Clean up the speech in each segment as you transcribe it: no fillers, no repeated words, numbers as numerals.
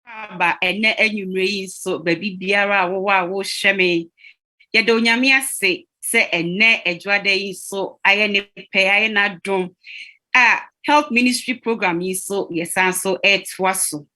Aba ene enyumre so baby biara wo sheme ye do nyame ase se ene edwade yi so aye ne pe aye na dom health ministry program yi so yesan so etwaso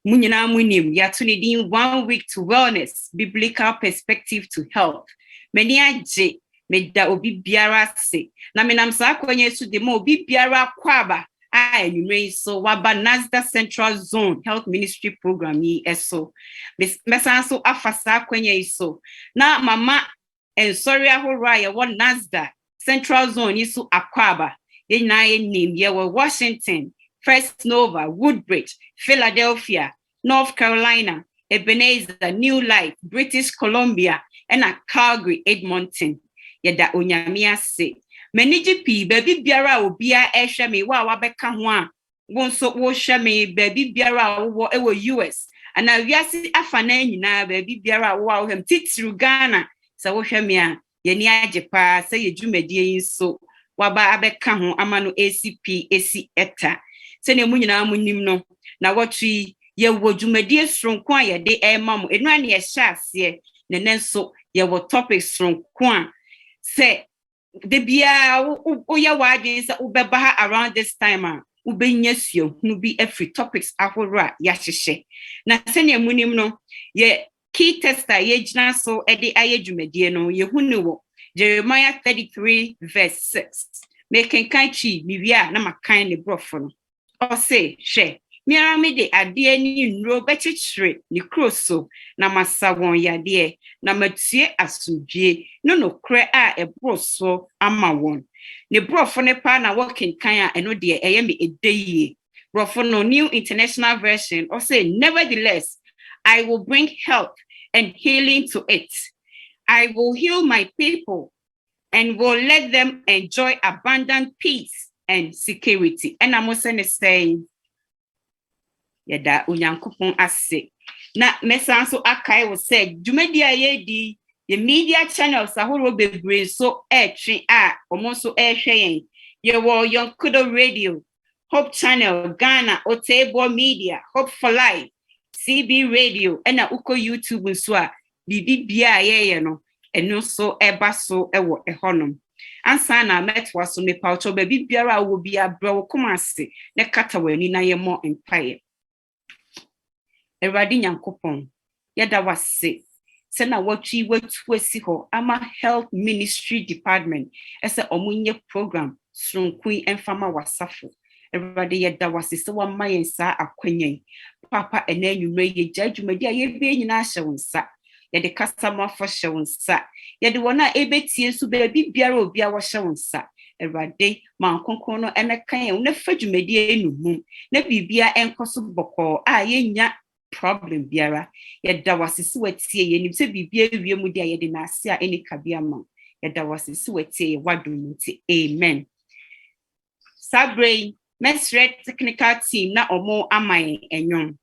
munyina munim ya to ne din 1 week to wellness biblical perspective to health many aje me da obi biara se na menam sa akonye su de mo obi biara kwaba anyway, so waba NAGSDA Central Zone Health Ministry Program yi eso. Mesan so afasa kwenye iso. Na mama en sorry ahora ye wo NAGSDA Central Zone yi so akwaba. Ye na ye name ye wo Washington, First Nova, Woodbridge, Philadelphia, North Carolina, Ebenezer, New Life, British Columbia, and Calgary, Edmonton. Ye da onyame ase. Meniji pi baby biara obia ehwe me wa wabeka ho a wonso wo hwe me baby biara wo ewo US ana wiase afa na nyina baby biara wo a hem titiru Ghana se wo hwe me a yeni ajepa se ye dwumadie yin so waba abeka ho amano ACP esi eta se ne mu nyina munim no na wotwi ye wo dwumadie sronko a ye de emam enu ane ye hye ase ne nenso ye wo topics sronko a se the bia oya wadi sa ubeba around this time ubenya suo no be every topics ahora ya hyehye na sene munim no ye key tester ye gina so ede ayedwumadie no ye hunu wo Jeremiah 33 verse 6 making kanchi miwia na makan ne brofo no o say hwe miara me de ade ani nro bechichire ni kroso na masawon yade na matie asudie no kre a ebroso ama won ne brofo ne pa na working kan a eno de eye me edeye brofo no New International Version or say nevertheless I will bring health and healing to it. I will heal my people and will let them enjoy abundant peace and security. And I'm also saying yada unyankopon ase na mesan so akai wo say dwumadi ayedi the media channels ahoro bebre so etwe a omo so ehwe ye wo Yonkudo Radio, Hope Channel Ghana, Otebo Media, Hope for Life, CB Radio ena uko YouTube so a bibi bia ye no eno so eba so ewo ehonom ansa na metwa so me paucho bibi biara wo bia bro komase ne kata wani na ye mo empire. Eradi nyankopon yada wase se na watwi watuasi ho ama health ministry department ese omunye program sronkui enfama wasafo eradi yada wase se wa mayensa akwanyen papa enanwumre ye jadwumadi a ye be nyina hye wonsa ye de customer for hye wonsa ye de wona ebetie so be biara obi a wo hye wonsa erade man konkon no emekan na fadwumadi enumum na bibia enkoso bokọ a ye nya problem biara yeda wasisi watie ye nim se bibia wie mu dia yede na ase a eni kabia ma yeda wasisi watie ye wadum nti amen. Sabre mesre technical team na omo amaye enyon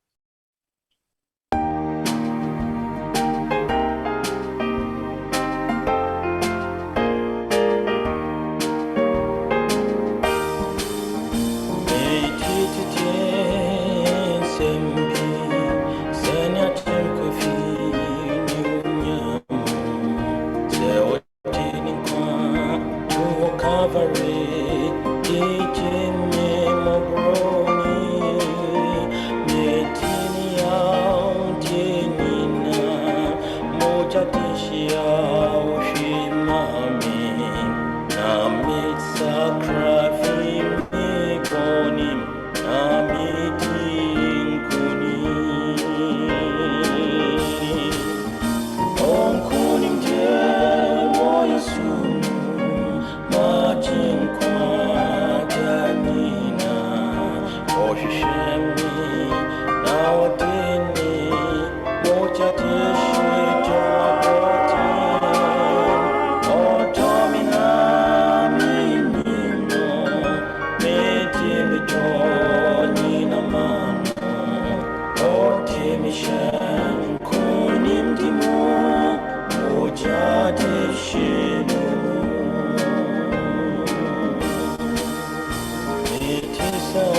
so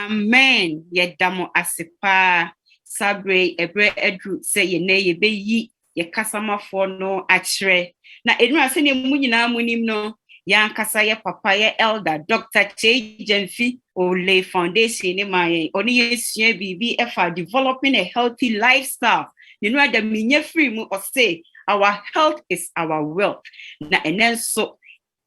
Amen. Yedamo asepa sabre ebre edru se ye ne ye be yi ye kasama for no achre. Na edru ase ne mu nyina munim no yan kasa ye papa ye elder Dr. Che Jemfi Ole Foundation ne my oni ye sua bibi e for developing a healthy lifestyle. Ne no ada minye free mu o say our health is our wealth. Na enenso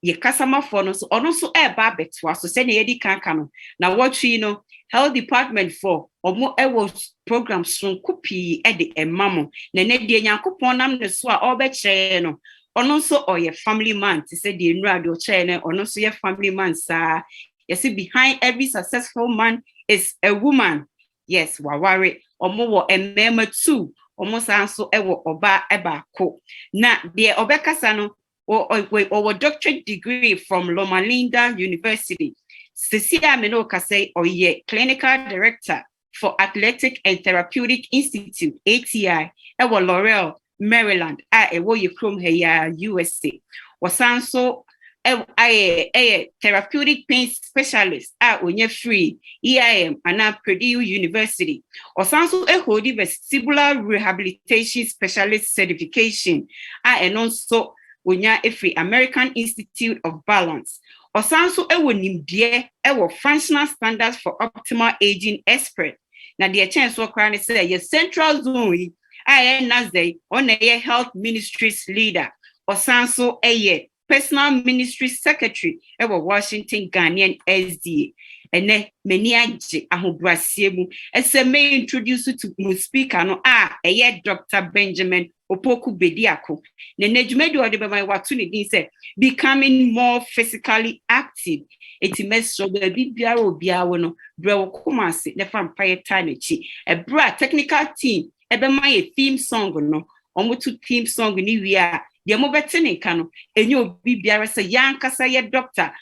ye kasama for no so ono so e ba betwa so se ne ye di kanka no na what you know health department for omo ewo program sonko pii e de emamo na ne de nyankopon nam ne so a obekye no ono so oye family man ti se de nura de o kye ne ono so ye family man sa yes behind every successful man is a woman. Yes, waware omo wo emema too omo san so ewo oba eba ko na de obekasa no or doctorate degree from Loma Linda University. Cecilia Menoka say, or ye clinical director for Athletic and Therapeutic Institute, ATI, ewo Laurel, Maryland, ewo ye krom heya USA. Wasanso a therapeutic pain specialist onye free EIM and Purdue University. Wasanso hold vestibular rehabilitation specialist certification and also Wonya Efri American Institute of Balance. Osanso ewo nimdie ewo functional standards for optimal aging expert. Na the chance so kra ne say ye central zone NAGSDA on a health ministries leader. Osanso eye personal ministry secretary ewo Washington Ghanaian SDA. Ene meni aje ahobrasie mu ese me introduce to mu speaker no eye Dr. Benjamin Opoku Bediako. Nenejumedi odebema watu ni din say becoming more physically active. Eti mesro be biara obiawo no bre wo komase ne fa mpaye tanechi. E bra technical team ebema ye theme song no. Omo to theme song ni wi a de mo betene nka no enye obi biara say yankasa ye doctor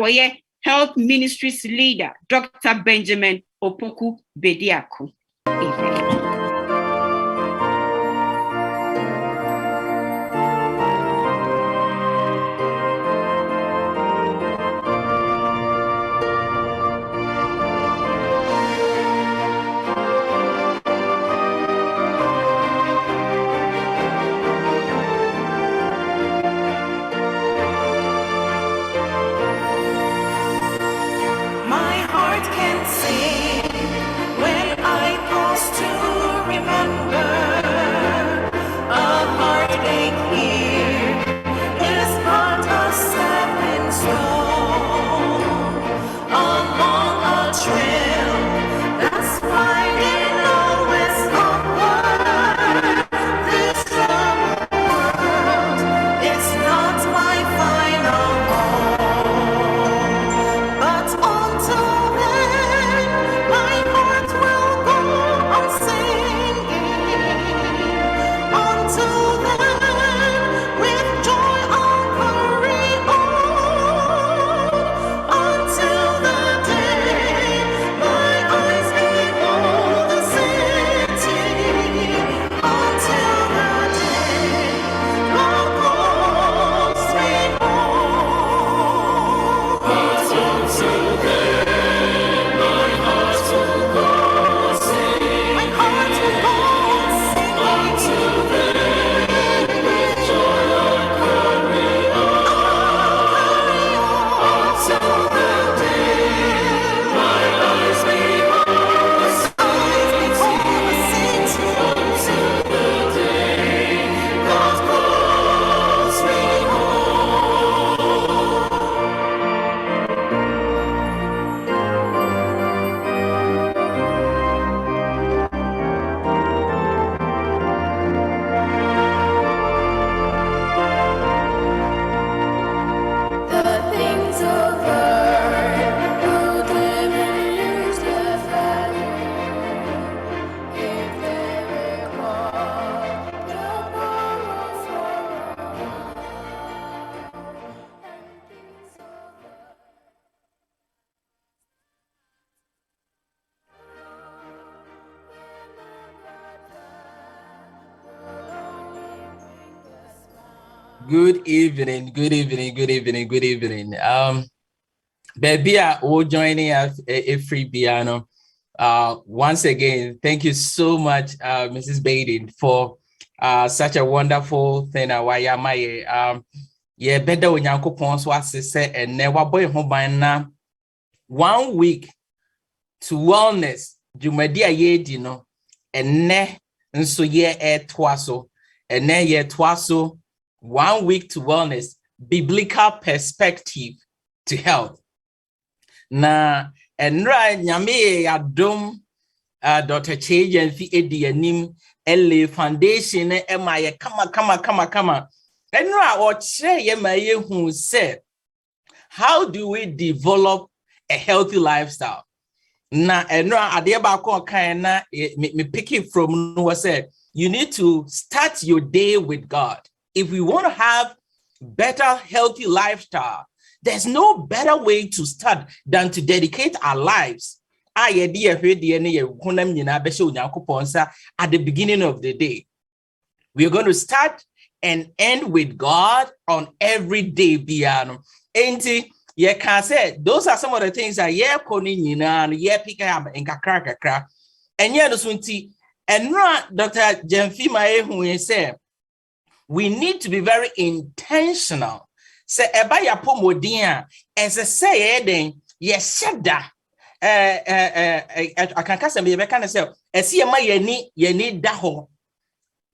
ye health ministries leader Dr. Benjamin Opoku Bediako. Amen. My heart can sing when I pause to Good evening, good evening, good evening, good evening. Baby, we're joining us a free piano. Once again, thank you so much, Mrs. Baden, for such a wonderful thing. Yeah, better when you go so as say and never boy home by now. 1 week to wellness. Jumadia ye dino and ne nso ye twaso and ne ye twaso. 1 week to wellness, biblical perspective to health. Na enra nyame adom Dr. Chejan fi edianim ele foundation ema ye kama. Enra o kire ye ma ye hu say, how do we develop a healthy lifestyle? Na enra ade ba ko kan na me pick it from no said, you need to start your day with God. If we want to have better, healthy lifestyle, there's no better way to start than to dedicate our lives at the beginning of the day. We're going to start and end with God on every day. You can say those are some of the things that pick up in kakra. And yeah, and Dr. Jemfima who said, we need to be very intentional. Say eba ya pomodin as I say then yes shada I can cast me be can say esi ema ye da ho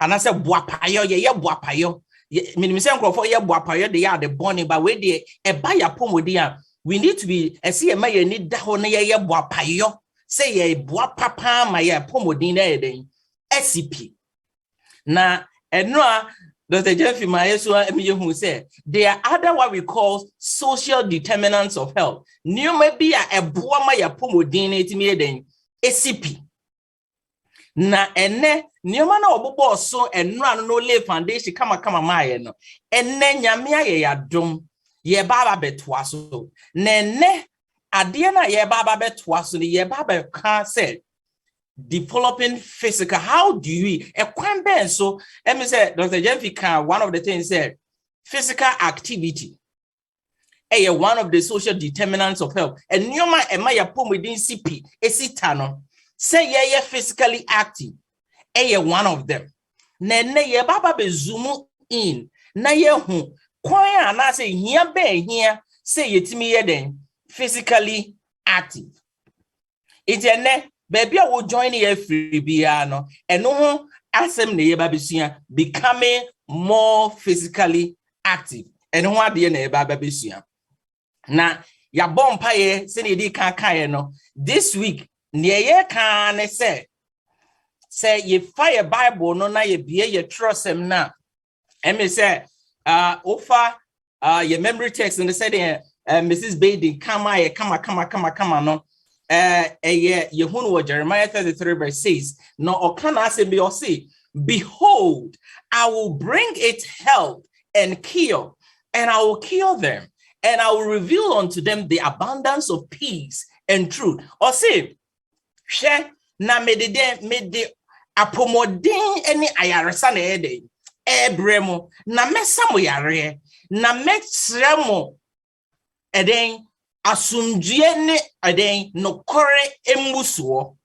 and I say boapayo ye boapayo me say nkrofo ye boapayo they are the born but we dey eba ya pomodin we need to be esi ema ye da ho na ye boapayo say ye boapapa ma ye pomodin na den SCP na enra Dr. Jeffrey Mayesu who said there are other what we call social determinants of health. New maybe a boama ya pomodin etimi den ACP. Na ene nyoma na obobo so enra no lay foundation kama maye no. Ene nyame aye yadom ye baba betwa so. Na ene ade na ye baba betwa so ye baba kan said developing physical. How do we so let me say Dr. Jeffrey one of the things said physical activity one of the social determinants of health and nyoma emaya pom within CP esitano say ye physically active one of them na ye baba be zoom in na ye hu kwan na say here be here say yetimi ye den physically active it's a baby I will join here free biano and no asem ne yeba besua becoming more physically active and ho ade na yeba besua na ya bompa ye se ne di kan no this week ne ye kan ne say ye fire bible no na ye bie ye trustem na and me say ofa your memory text and they said Mrs. Baden kama no Jeremiah 33 verse 6. No, or can I say, behold, I will bring it health and cure, and I will cure them, and I will reveal unto them the abundance of peace and truth. Or say, share na mede apomodin any ayaresa na ede ebremo na mesamo yare na mesremo eden asumdue ne eden no kore emusuo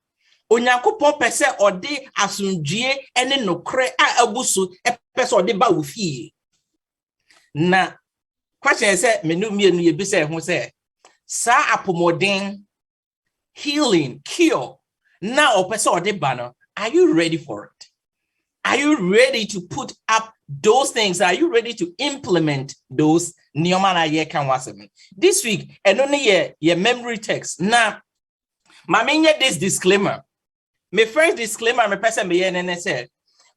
onyankopon pese ode asumdue ene no kore a abusu pese ode ba ofie na question say menu mienu ye bi say ho say sa apomodin healing cure now pese ode ba no. Are you ready for it? Are you ready to put up those things? Are you ready to implement those? This week, and only your memory text. Now, my main this disclaimer. My first disclaimer, my person be said,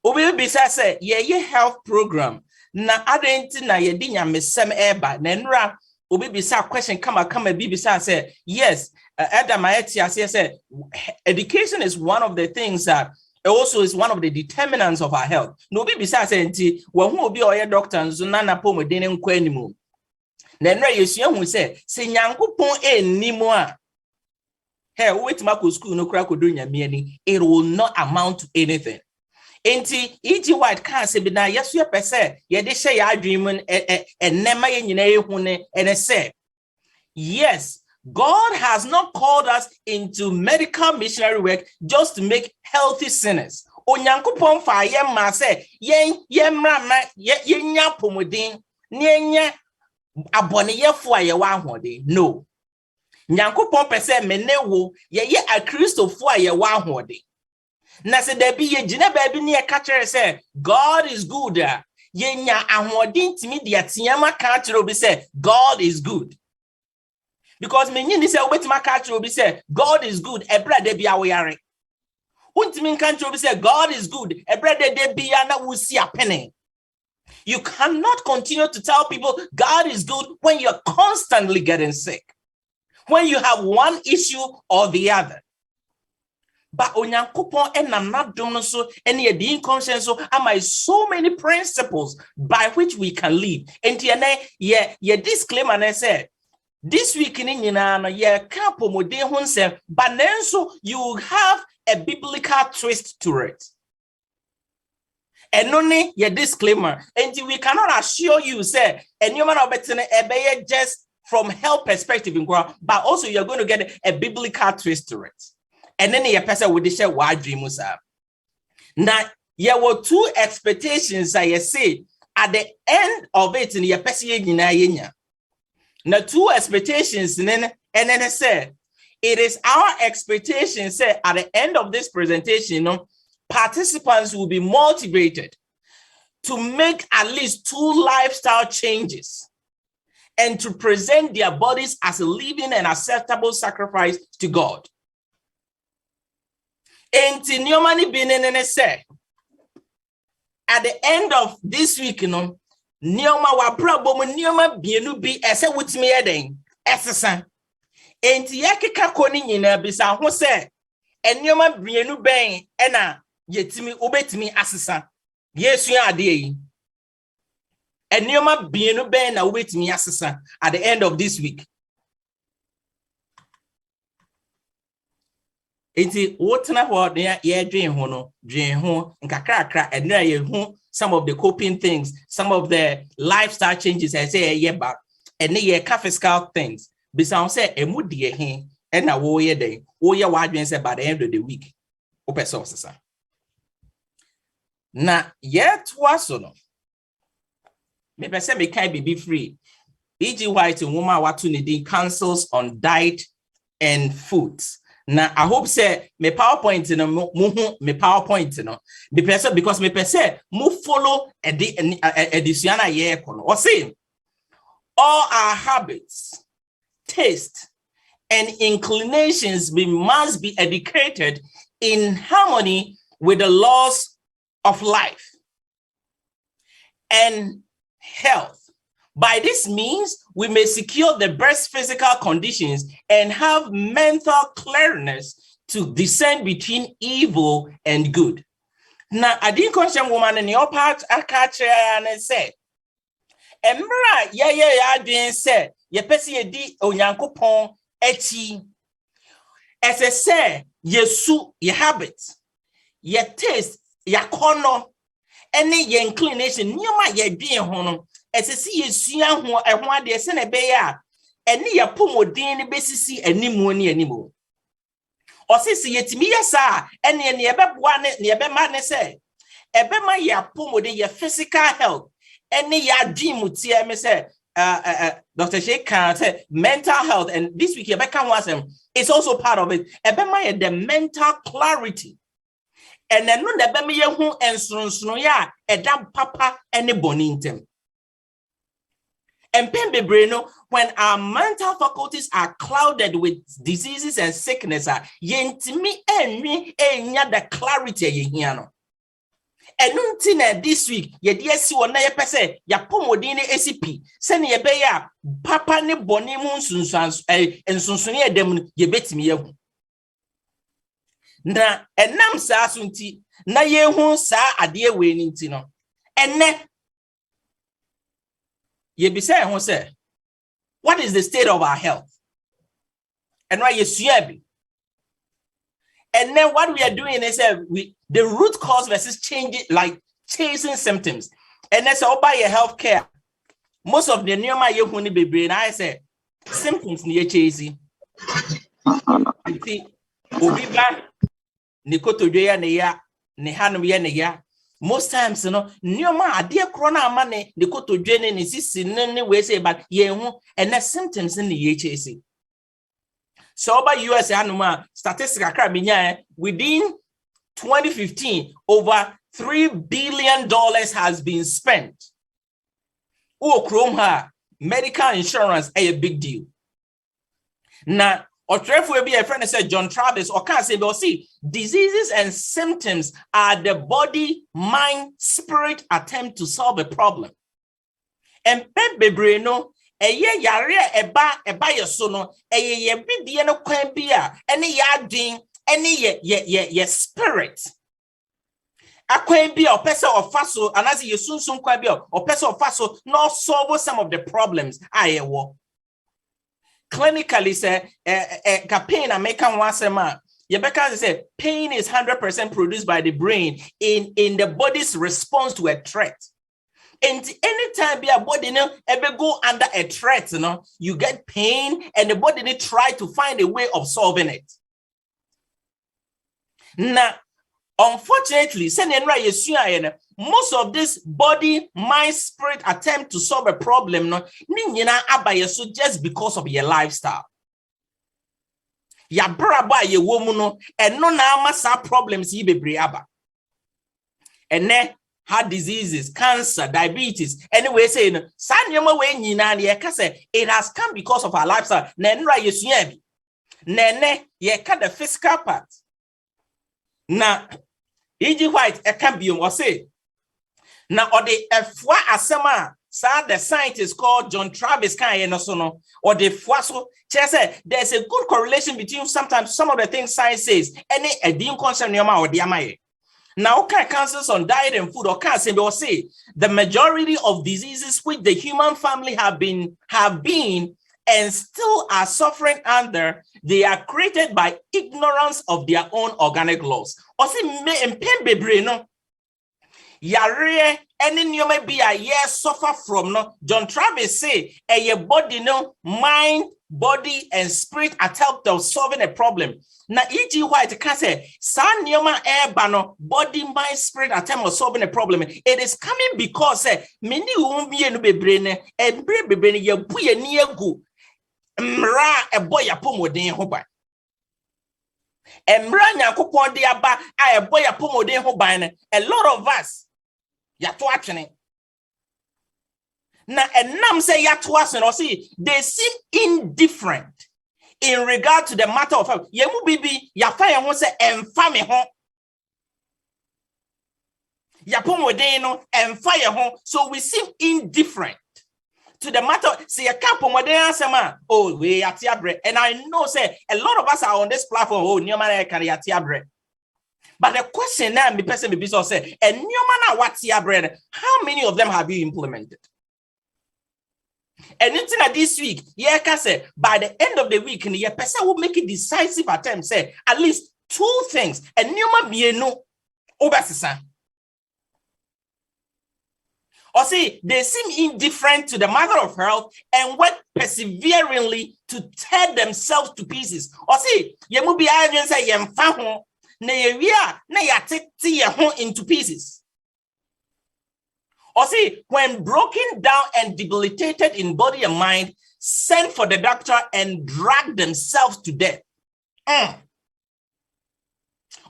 "Obi be say, ye health program. Na adenti na ye dinya mesem eba. Nenra obi be say question come be say yes. Adam say education is one of the things that also is one of the determinants of our health. No be besides enti when who be oye doctor nzo na na pomodin nkwa animu. Na nra yesua hu say nyankopon enimu a hey wait ma ko school no kra ko do nyame ani it will not amount to anything. Enti E.G. White can say be na yes you pese ye de share your dream and nema ye nyina ehune and say yes, God has not called us into medical missionary work just to make healthy sinners. Onyankopon fa ye ma say ye mra ma ye nya pomodin ne abone ye fo aye wa ahode. No. Nyankopon pese menewo ye a Christofo aye wa ahode. Na se there be ye jina baby ne catcher say God is good. Ye nya ahode ntimi de atiama catcher obi say God is good. Because me nyini say obetima catcher obi say God is good. Ebra de bia wo yare. Untimi catcher obi say God is good. Ebra de bia na wo si apene. You cannot continue to tell people God is good when you're constantly getting sick. When you have one issue or the other. But onyankopon enanadom so any the inconscience so am so many principles by which we can live. And ye disclaimer and say this week in nyina no ye ka pomodin ho nsem but nenso you have a biblical twist to it. And only ye disclaimer and we cannot assure you say and you man obetene ebeye just from health perspective but also you're going to get a biblical twist to it. And then your person would share what dreams are. Now, there were two expectations I say at the end of it in your person. Now, two expectations, and then I said, it is our expectation, say, at the end of this presentation, participants will be motivated to make at least 2 lifestyle changes and to present their bodies as a living and acceptable sacrifice to God. And say at the end of this week, Nioma wa brabo nioma bienu bi ese wutimi eden esesa. Enti yakeka koni nyina bisa ho se enioma bienu ben ena yetimi obetimi asesa. Yesu ade yi. Enioma bienu ben na obetimi asesa at the end of this week. Enti wotena ho ye dwen ho no dwen ho nkakrakra enra ye hu some of the coping things, some of the lifestyle changes I say ye back and ye physical things bisa say emu de he and na wo ye den wo ye wa dwen say by the end of the week opeso sesa na yet was no me pese me kai be free E.G. White woman watu ne din counsels on diet and foods. Now I hope say me PowerPoint no me PowerPoint no because me pese mo follow edisiana ye kono or say all our habits, taste and inclinations must be educated in harmony with the laws of life and health. By this means, we may secure the best physical conditions and have mental clearness to discern between evil and good. Now, I didn't question woman in your part, I catch and said, Emra, yeah, didn't say, ye pesi di onyankopon echi. As I say, yesu, ye habits, ye taste, ye kono, any ye inclination, nyoma ye di hono. Esesi yesua ho ehho ade se na be ya eni ya pomodin ne besisi animu ne animu osisi yetimi yesa ene ne ebeboa ne ebema ne se ebema ya pomodin ya physical health ene ya dream tie me se Dr. Sheikh can say mental health, and this week Rebecca was it's also part of it. Ebema ya the mental clarity and then no ebema ye hu ensronsono ya edam papa ene bonintem. And when our mental faculties are clouded with diseases and sickness, yentimi enwi enya the clarity ye hiano. And until this week, ye dear see one ye pese ya pomodine ACP, send ye beya papa ne boni mun sunsans and sunsunia dem ye bet me. Na enam sa sunti na ye hun sa adie we nintino. Enne ye be say who say what is the state of our health? And why you swear be And then what we are doing is the root cause versus changing, like chasing symptoms. And that's all by your healthcare. Most of the new my young baby, and I say symptoms near chasing. You see, Obiba, Nikoto Joya Neya, Nehanuya Neya. Most times, you know, Nyoma, dear Crona money, Nikoto Jenny, is in any way say, but yeah, and that's symptoms in the HAC. So by US annual statistical within 2015, over $3 billion has been spent. Oh, Chrome medical insurance a big deal. Now, or will be a friend said John Travis or can't say, but see, diseases and symptoms are the body, mind, spirit attempt to solve a problem. And Pepe no. Eye yare eba your sono eye bidie no kwan bia ene ya adwen ene ye spirit akwan bia opese ofaso anazi ye sunsun kwan bia opese ofaso no solve some of the problems ayewo clinically say pain American wasema Yebeka say pain is 100% produced by the brain in the body's response to a threat. And anytime your body ever go under a threat, you get pain, and the body try to find a way of solving it. Now, unfortunately, most of this body, mind, spirit attempt to solve a problem, just because of your lifestyle. Ya braba ye woman and no na masa problems ye be aba. And then heart diseases, cancer, diabetes. Anyway, saying it has come because of our lifestyle. Nene, ye cut the physical part. Now, E.G. White, a cambium or say, now, or the F1 asema, the scientist called John Travis or the Fuaso, there's a good correlation between sometimes some of the things science says, and a dim concern or the amaye. Now, cancers on diet and food or cancer, or say the majority of diseases which the human family have been and still are suffering under, they are created by ignorance of their own organic laws. Or say me and pen bebre no yare any new may be a year suffer from no. John Travis say your body no mind, body, and spirit attempt of solving a problem. Now, E.G. White can say, San Yoma air bano, body, mind, spirit attempt of solving a problem. It is coming because many won't be in the brain and brain ya buya near go. Mra a boy a pomo de hoba. And Mranya coupon de aba, I a boy a pomo de hoba. A lot of us, ya to action. Now, and nam say ya to us and or see, they seem indifferent in regard to the matter of health. Yemu bibi ya fire won say emfa me ho. Ya pomodeno emfa ye ho. So we seem indifferent to the matter. See a camp pomodeno sema. Oh, we atiabre. And I know say a lot of us are on this platform. Oh, new man can atiabre. But the question now me person be so say, and new man what atiabre? How many of them have you implemented? And until this week, say by the end of the week, the person will make a decisive attempt, say at least 2 things. And you know, or say they seem indifferent to the matter of health and work perseveringly to tear themselves to pieces. Or say you will be arguing say into pieces. Or see, when broken down and debilitated in body and mind, send for the doctor and drag themselves to death.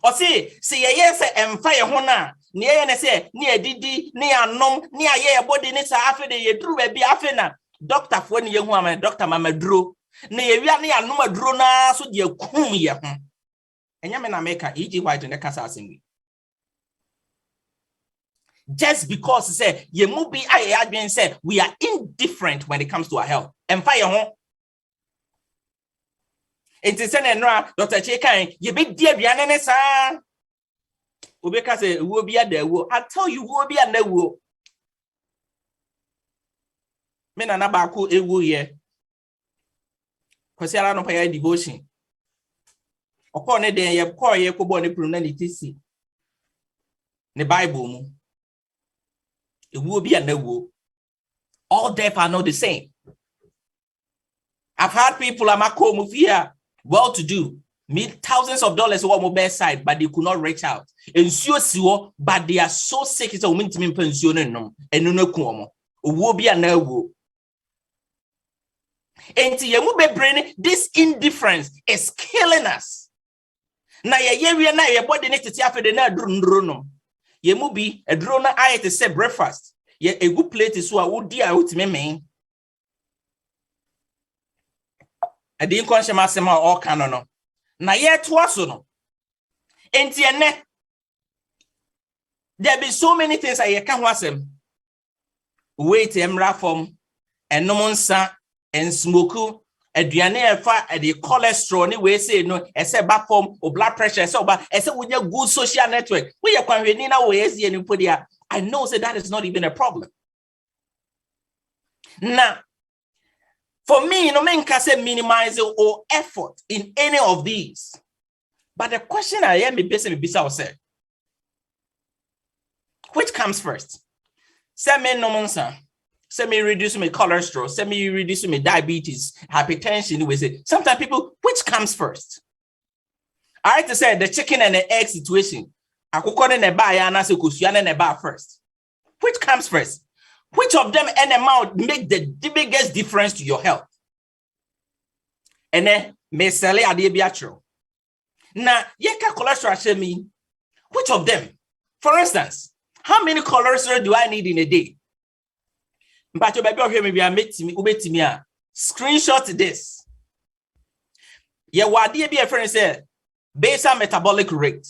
Or see, yes, and fire hona, near say, near Didi, near nom, near ye body nissa after the drew a be afena. Doctor for young woman, Dr. Mama Drew, near near no drona, so dear coom ye. And Yamana make a E.G. White in the Casa assembly. Just because say ye mubi I been said we are indifferent when it comes to our health. And fire home. It is an Dr. Chekan, ye big dear Bianene sa. Ubeka say will be at the will. I tell you will be at the will. Men anabaku e will ye. Because I don't pay devotion. Okọ ne den ye call ye ko bo ne prum na ne tisi. Ne Bible mu. Ewu bi anawo. All death are not the same. I've had people at my home here, well to do, meet thousands of dollars on mobile side, but they could not reach out. And so, but they are so sick. It's a woman to me pension and no como. Will be a no. And this indifference is killing us. Now, we are now your body needs to tell for the na drone. Ye mubi a drone I to say breakfast. Ye a good plate is what would dear out me. I didn't conscious myself all canon. Na yet was no. Entienne. There be so many things I can't was him. Wait, emra from and no monsa and smoke. Aduane efa the cholesterol ni we say no ese back form or blood pressure so ba ese we good social network we ya kwanweni na we ese ni podia. I know say that is not even a problem. Now for me, no man can say minimize or effort in any of these. But the question I am basically say, which comes first? Say me no monsa. Say me reduce my cholesterol. Say me reduce my diabetes, hypertension. We say sometimes people, which comes first? I like to say the chicken and the egg situation. I could call in a buy and I say first. Which comes first? Which of them and amount make the biggest difference to your health? And then may sell it at the biatro. Now, yeka cholesterol share me. Which of them? For instance, how many cholesterol do I need in a day? But you better hear me. Screenshot this. Yeah, what be a friend said basal metabolic rate.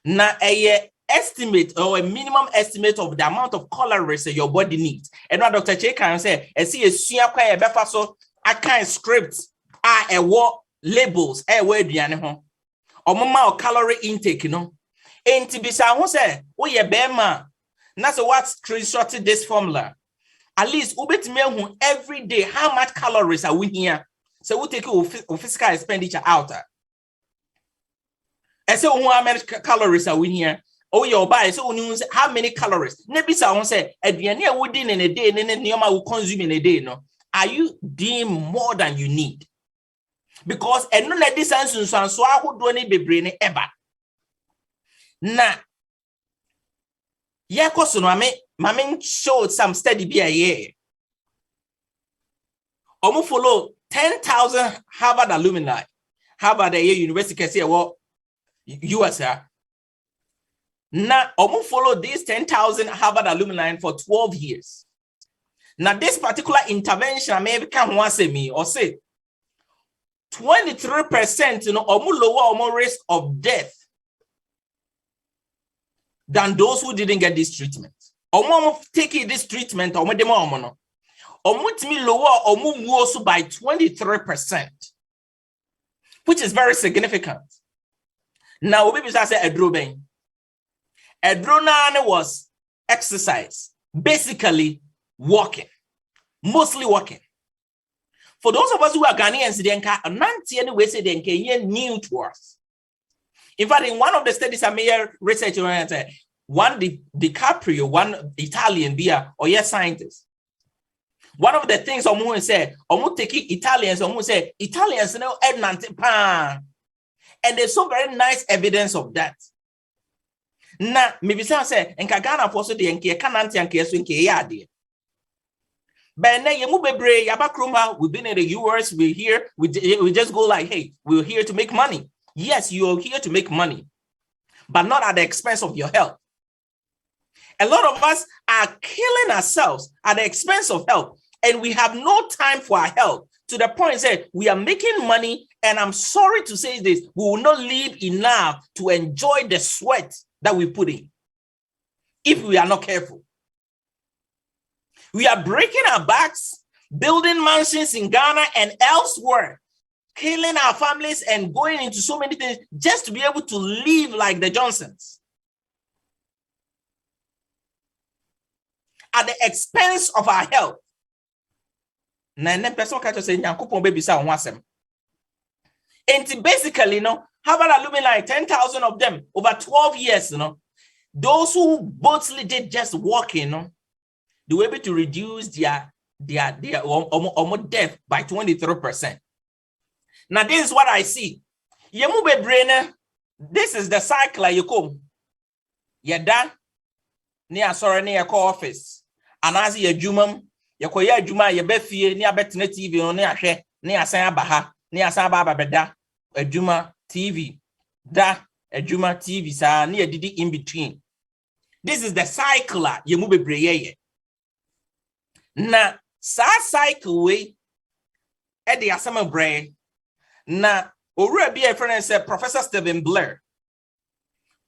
Now a estimate or a minimum estimate of the amount of calories your body needs. And what Dr. Che can say, I see a senior player so I can't script a what labels a word yanho or mama calorie intake, you know. And to be who say, oh yeah, bema. That's what screenshotted this formula. At least ubet me every day how much calories are we here. So we take physical expenditure out. And so how many calories are we here? Oh, your buy so how many calories? Maybe someone say at the end within in a day, and then you will consume in a day. No, are you doing more than you need? Because and no let this answer so I would do any be brain ever. Now, yeah, cause no mame showed some study be a year. Follow 10,000 Harvard alumni. Harvard University can say what US. Now, follow these 10,000 Harvard alumni for 12 years. Now, this particular intervention maybe can once me or say 23%, lower risk of death than those who didn't get this treatment. Taking this treatment or lower also by 23%, which is very significant. Now, we say a drone was exercise, basically walking, mostly walking. For those of us who are Ghanaians, they are new to us. In fact, in one of the studies I made research on, one DiCaprio, one Italian beer or yes scientist. One of the things Omu said, Omu take Italians, Omu say Italians know and there's so very nice evidence of that. Now, maybe some say, and Kagana for so the Enke Kananti and Kesunke Yadi. But now you move a Yabakruma, we've been in the US, we're here, we just go like, hey, we're here to make money. Yes, you're here to make money, but not at the expense of your health. A lot of us are killing ourselves at the expense of health, and we have no time for our health to the point that we are making money, and I'm sorry to say this, we will not live enough to enjoy the sweat that we put in if we are not careful. We are breaking our backs, building mansions in Ghana and elsewhere, killing our families and going into so many things just to be able to live like the Johnsons at the expense of our health. And basically, How about alumni? 10,000 of them over 12 years, you know. Those who boldly did just walking, you know, they were able to reduce their death by 23%. Now, this is what I see. This is the cycle you come. You're done. Near sorry, near office. And as you jumam, you call your juma, your befie, near betting TV on near share, near San Baha, near Sababa Beda, a juma TV, da, a juma TV, sa near Didi in between. This is the cycle you move a braye. Na sa cycle way at the summer brain. Na already be a friend said Professor Stephen Blair.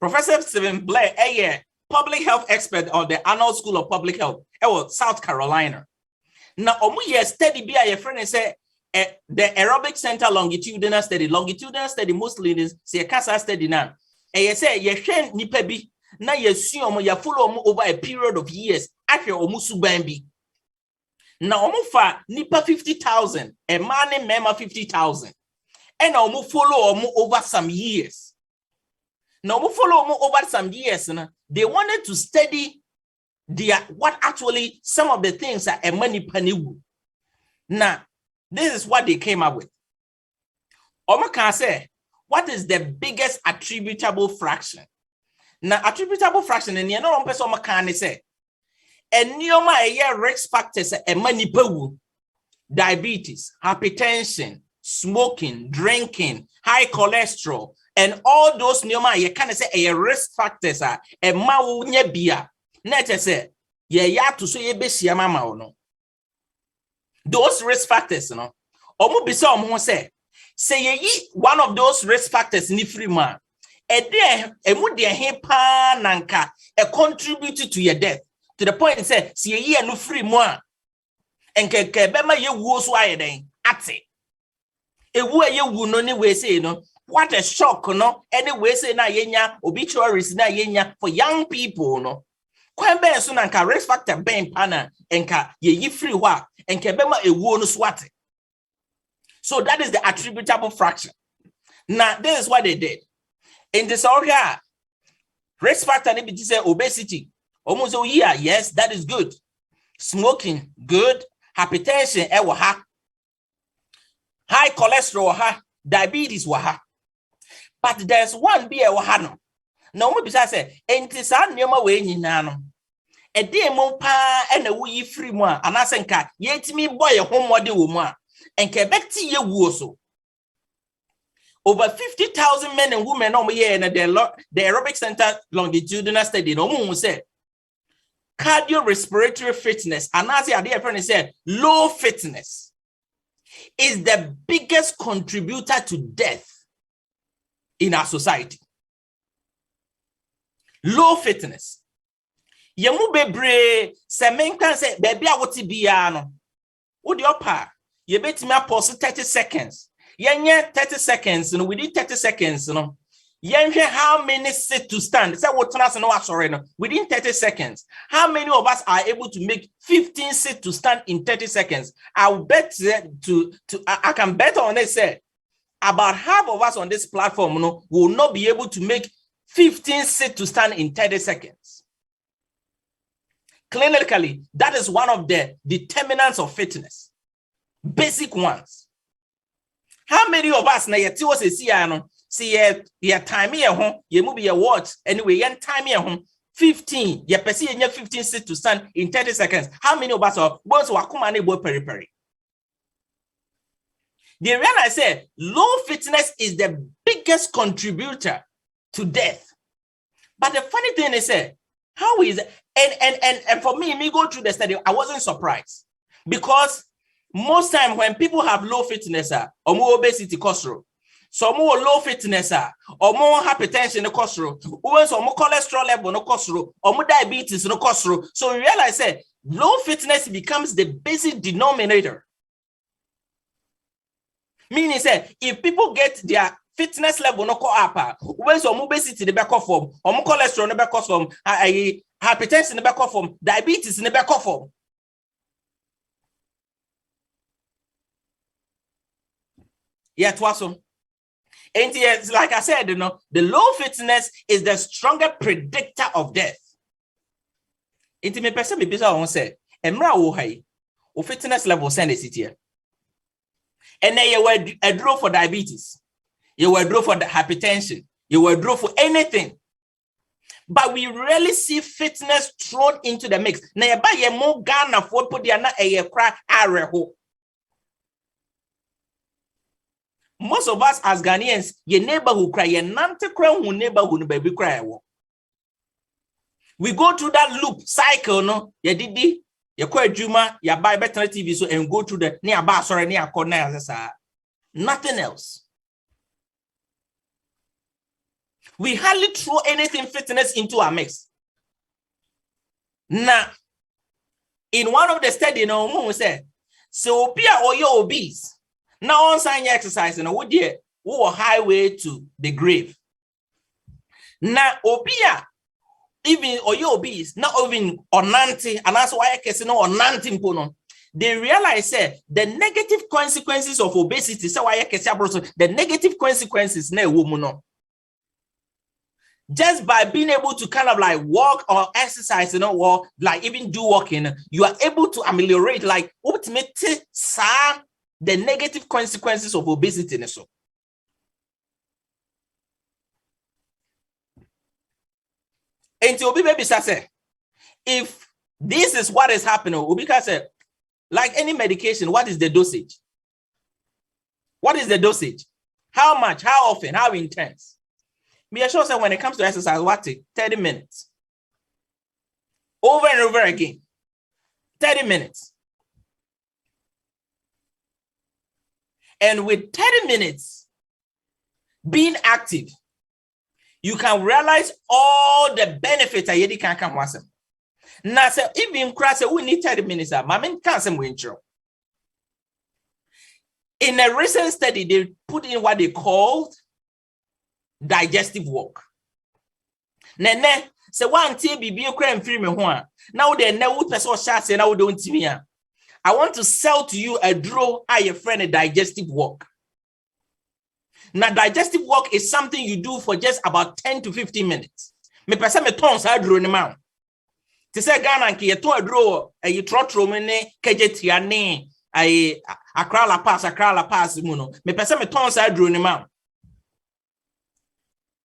Professor Stephen Blair, a public health expert on the Arnold School of Public Health, South Carolina. Now, omu study be a friend and say the aerobic center longitudinal study mostly is say cancer study now. And you say you share nipa bi na you assume you follow over a period of years after omu subambi. Now omu fa nipa 50,000, a man member 50,000, and omu follow omu over some years. Now omu follow omu over some years, they wanted to study what actually some of the things are a money paniwu. Now, this is what they came up with. Omu can say, what is the biggest attributable fraction? Now, attributable fraction, and you know, Omu can say, and neoma a risk factors a money pawu, diabetes, hypertension, smoking, drinking, high cholesterol, and all those neoma you can say a risk factors are a mawu nyebia. Net say ya to so ye besia mama no. Those risk factors, no. Omu bisa omu say ye one of those risk factors ni free man. E de emu de he pa nanka e contribute to your death to the point say ye no free mo a enke bema ye wuo so ayeden ate. Ewu ye wu no ni we say no. What a shock, no? Anyway, say na yenya obituaries na yenya for young people, no. Kwen ben so nanka risk factor ben pana enka ye free wa enka bema ewu no swate. So that is the attributable fraction. Now this is what they did. In this area, risk factor ni be say obesity. Almost a year, yes, that is good. Smoking, good. Hypertension, ha. High cholesterol, ha. Diabetes, ha. But there's one be a wahano. No more besides say, and this are near my way in nano. A dear pa and a wee free one, and I think, yet me boy a home what woman, and Quebec tea ye woso. Over 50,000 men and women on here in the aerobic center longitudinal study, no one said cardiorespiratory fitness, and as your dear friend said, low fitness is the biggest contributor to death in our society. Low fitness. Yemu bebre se men kan say baby a woti bia no. Wo de opa, ye betimi pause 30 seconds. Yenye 30 seconds no within 30 seconds no. Yenhwe how many sit to stand. Say what trans no asore no within 30 seconds. How many of us are able to make 15 sit to stand in 30 seconds? I'll bet I can bet on it say about half of us on this platform will not be able to make 15 sit to stand in 30 seconds. Clinically, that is one of the determinants of fitness. Basic ones. How many of us na yeti was see your time here home, you move your watch anyway, your time here home 15, you perceive 15 sit to stand in 30 seconds. How many of us are once wakumane boy peri? The realize say low fitness is the biggest contributor to death. But the funny thing is, how is it? And for me go through the study, I wasn't surprised because most time when people have low fitness, or more obesity cholesterol, so more low fitness, or more hypertension no cholesterol, or more cholesterol level no cholesterol, or more diabetes no cholesterol. So we realize low fitness becomes the basic denominator. Meaning if people get their fitness level no go up, when some obesity the back of form, or more cholesterol the back of form, hypertension the back of form, diabetes in the back of form. Yeah, it was so. And yes, like I said, the low fitness is the stronger predictor of death. It me person me bisa on say, emra wo hai, o fitness level send it here. And then you were a draw for diabetes, you were a draw for the hypertension, you were a draw for anything. But we rarely see fitness thrown into the mix. Na yeba ye mo Ghana for put dia na eye kra areho. Most of us as Ghanaians, your neighborhood cry, your nante cry who neighborhood baby cry. We go through that loop cycle, no? Ya didi, ya kwa juma, ya buy better TV so and go through the near bar sorry near corner. Nothing else. We hardly throw anything fitness into our mix. Now, in one of the studies, we said, so be or you're obese. Now on sign exercise and would you highway to the grave. Now obia even or you obese, not even onanti, and that's why I can say no onanti impono. They realize the negative consequences of obesity. So why I can say the negative consequences ne woman. Just by being able to kind of like walk or exercise, or like even do walking, you are able to ameliorate like ultimately the negative consequences of obesity. So and to Obi baby say, if this is what is happening, Obi say, like any medication, what is the dosage? What is the dosage? How much? How often? How intense? Me assure say when it comes to exercise, what take 30 minutes. Over and over again. 30 minutes. And with 30 minutes being active, you can realize all the benefits that you can come once. Now, say even cross we need 30 minutes. Mamin can't say we intro. In a recent study, they put in what they called digestive work. Nene, say one TBB crime free me one. Now they know what person shots and now don't see me. I want to sell to you a draw your friend a digestive work. Now, digestive work is something you do for just about 10 to 15 minutes. Me person me tons I draw in man. To say Ghana ki to a draw a you trotro mene kejetiane a crala pass muno. Me person me tons I draw in man.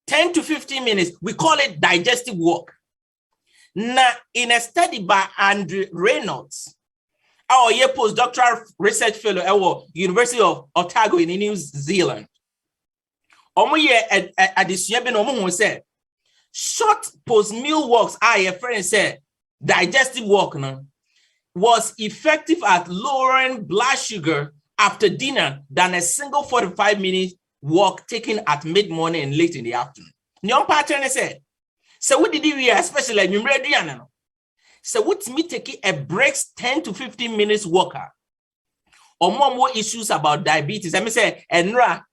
10 to 15 minutes, we call it digestive work. Now, in a study by Andrew Reynolds, our year postdoctoral research fellow at University of Otago in New Zealand, said short post-meal walks, a friend said, digestive work was effective at lowering blood sugar after dinner than a single 45-minute walk taken at mid-morning and late in the afternoon. Young pattern said, so what did we especially like Mimrediana? So what's me taking a break 10 to 15 minutes walker? Or more issues about diabetes. Let me say, Enra,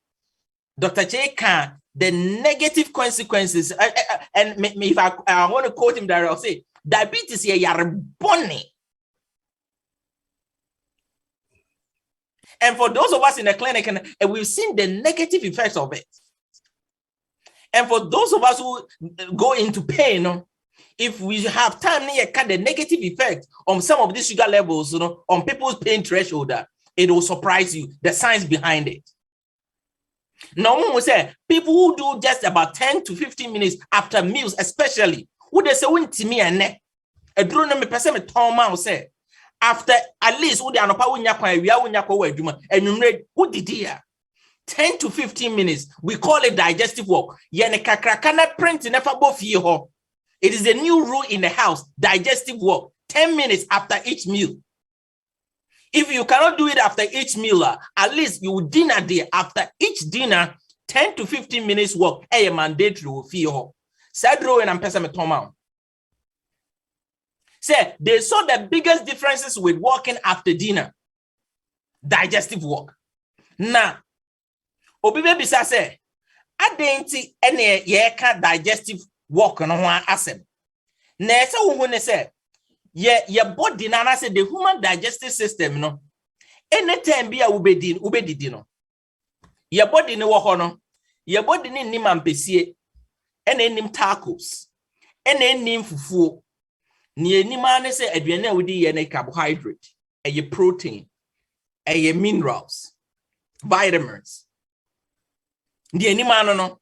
Dr. J can the negative consequences, and if I want to quote him there, I'll say, diabetes here, you're bonny. And for those of us in the clinic, and we've seen the negative effects of it. And for those of us who go into pain, if we have time near the negative effect on some of these sugar levels, on people's pain threshold, it will surprise you, the science behind it. Now, when we say people who do just about 10 to 15 minutes after meals, especially, who they say, when to me and a drone me person me Tom say, after at least who they are not and you read who did here 10 to 15 minutes, we call it digestive work. Print never both here. It is a new rule in the house, digestive work, 10 minutes after each meal. If you cannot do it after each meal, at least you dinner there after each dinner, 10 to 15 minutes work. A mandatory feel. Sadro and Ampesa Metoma. Say they saw the biggest differences with walking after dinner. Digestive work. Now, Obi Bisa say, I didn't see any yeka digestive work on one asem. Nessa when they say, your body nana say the human digestive system, anytime be a ubedino. Your body no work on. Your body need nim ampesie, and nim tacos, and nim fufu. Near Nimane say aduane with the carbohydrate, a protein, a minerals, vitamins. The Nimano no.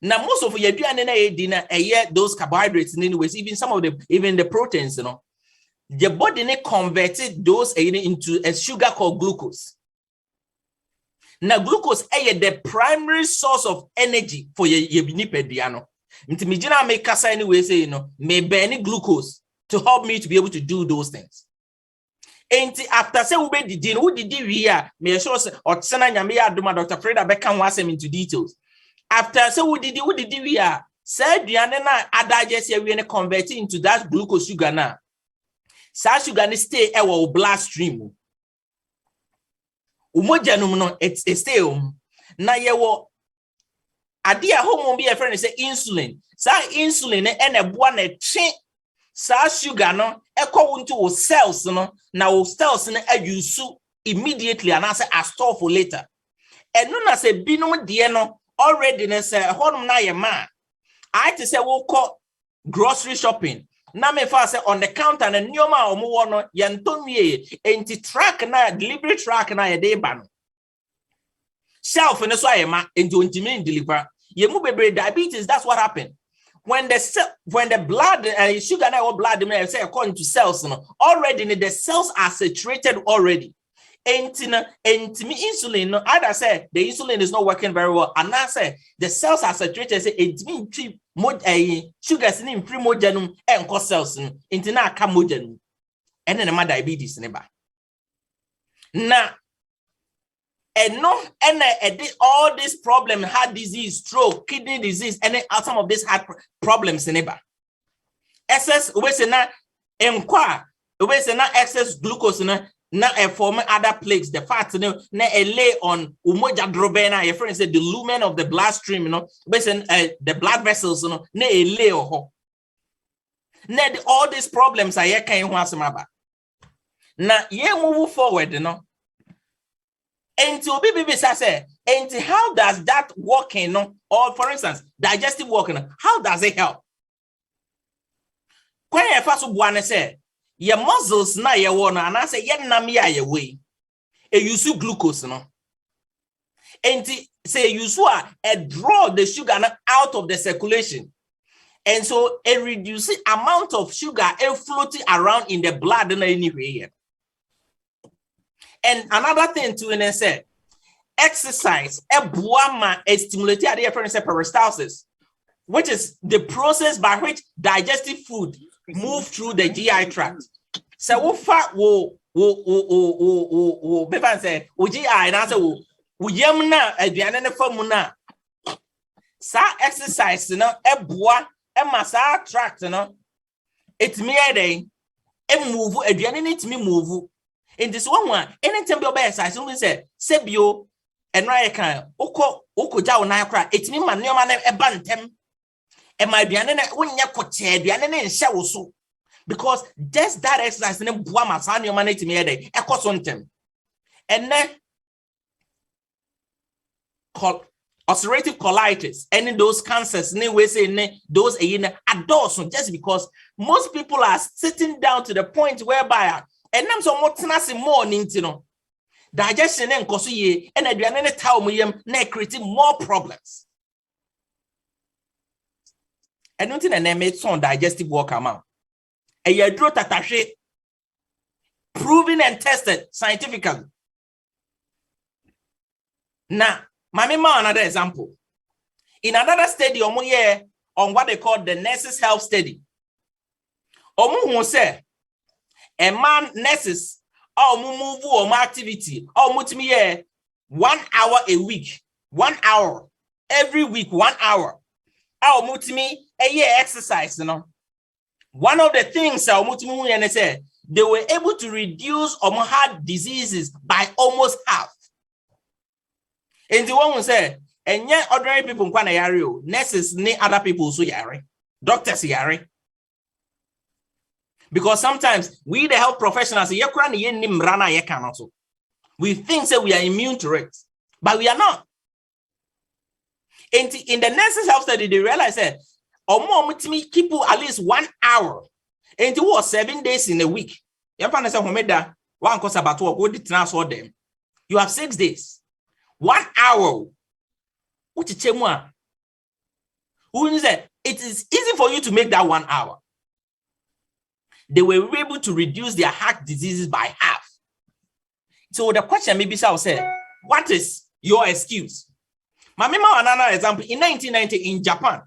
Now most of your dinner those carbohydrates in anyways, even some of the proteins, you know. The body converted those into a sugar called glucose. Now glucose is the primary source of energy for your nipediano. Intimidina make us anyway say, you know, may burn glucose to help me to be able to do those things. And after say we did who did we are may show or send Yamia Dr. Freda Beckham was into details. After say we did we are said Diana adagest we convert into that glucose sugar now. Sa sugar ni stay our bloodstream. Umojanum no it stay na yewo ade a homo be a friend say insulin. Sa insulin e na boa na twe sa sugar no ekọ into cells no na o cells no use immediately and as a store for later. And no na say binom de no already na say honum na ye man. I to say we call grocery shopping. Na me fa say on the counter na nyoma omo no ye ntomie enti track na delivery track na ye dey ba no. Shelf no so ye ma enti ontimi deliver. Ye mu bebre diabetes, that's what happened. When the blood sugar na or blood may say according to cells no already the cells are saturated already. Enti insulin no either say the insulin is not working very well and I say the cells are saturated say it mean sugars in primogenum and cause cells enti na aka mogenum and then the diabetes neba na and no and all this problem, heart disease, stroke, kidney disease, and some of these heart problems neba excess we say na enquire we say na excess glucose na form other plaques, the fat na lay on umoja drobena. Your friend said the lumen of the bloodstream, you know, based the blood vessels, you know, na lay ho. Na all these problems are here can you na ye move forward, you know. And to be say, and how does that working, you know, or for instance, digestive working, how does it help? When you first one say your muscles na ye wona and I say ye nam ya ye way e use glucose no and say use a draw the sugar out of the circulation and so it reduces amount of sugar floating around in the blood in anyway. And another thing too and say exercise a stimulate the different peristalsis, which is the process by which digestive food move through the GI tract. So wo fa wo bevan say wo GI na say wo yam na aduane ne famu na sa exercise no eboa e ma sa tract no etimi eden e move aduane ne etimi move in this one anytime be exercise we say sebio enra kan okoja wo na kra etimi ma neoma na e ba ntem e ma aduane ne wonya koche aduane ne nhye wo so. Because just that exercise in boa masani o manage me dey ekosontem and then ulcerative colitis any those cancers we say those adults just because most people are sitting down to the point whereby and them so more morning you know digestion and koso ye and aduane ne taw mo yam na creating more problems and nothing and make some digestive work amount. A yadro tatashe proven and tested scientifically. Now, mamima another example. In another study, on what they call the nurses' health study. Omu say a man nurses or move or activity or mutimi 1 hour a week, 1 hour every week, 1 hour. Or mutimi a year exercise, you know. One of the things they were able to reduce heart diseases by almost half. And the one who said, and yet ordinary people in nurses need other people so yare, doctors yare. Because sometimes we the health professionals we think that we are immune to it, but we are not. And in the nurses' health study, they realized that keep at least 1 hour. And it was 7 days in a week. You have 6 days. 1 hour. It is easy for you to make that 1 hour. They were able to reduce their heart diseases by half. So the question maybe shall say, what is your excuse? Another example, in 1990 in Japan,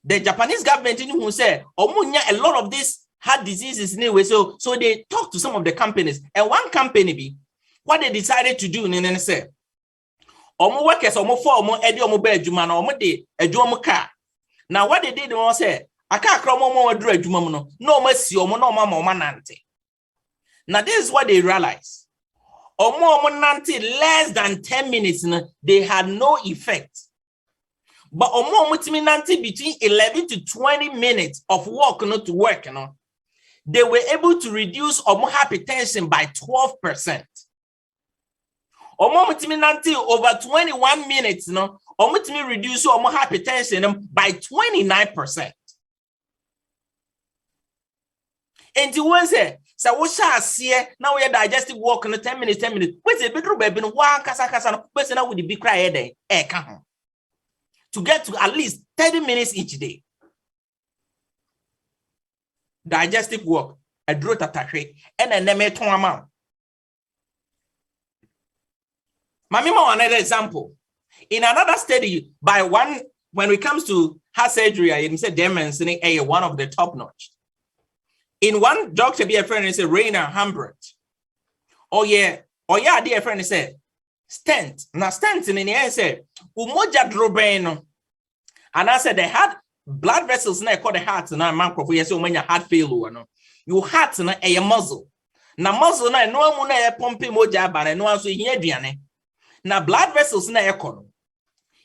the Japanese government who said, a lot of these heart diseases anyway. So they talked to some of the companies, and one company what they decided to do in say, workers for car. Now what they did was say, I can't no mercy nante. Now this is what they realized. Less than 10 minutes, they had no effect. But between 11 to 20 minutes of walk to work, they were able to reduce hypertension by 12%. Over 21 minutes, reduce hypertension by 29%. And you want to say, so what shall see now we are digestive walk in 10 minutes. What's a bit of baby? One casa, person would be crying to get to at least 30 minutes each day. Digestive work, a drought attack, and a name to amount. Mamima, another example. In another study, by one, when it comes to heart surgery, I said demonstrating one of the top notch. In one doctor, be a friend and say Rainer Humbert. Dear friend said stent. Now stent in the air said umoja drobeno. And I said they had blood vessels na called the heart na man crop yes when your heart failure no. Your heart na a muscle. Na muscle na no mu na pump moja ba na no so hia aduane. Na blood vessels na ekono.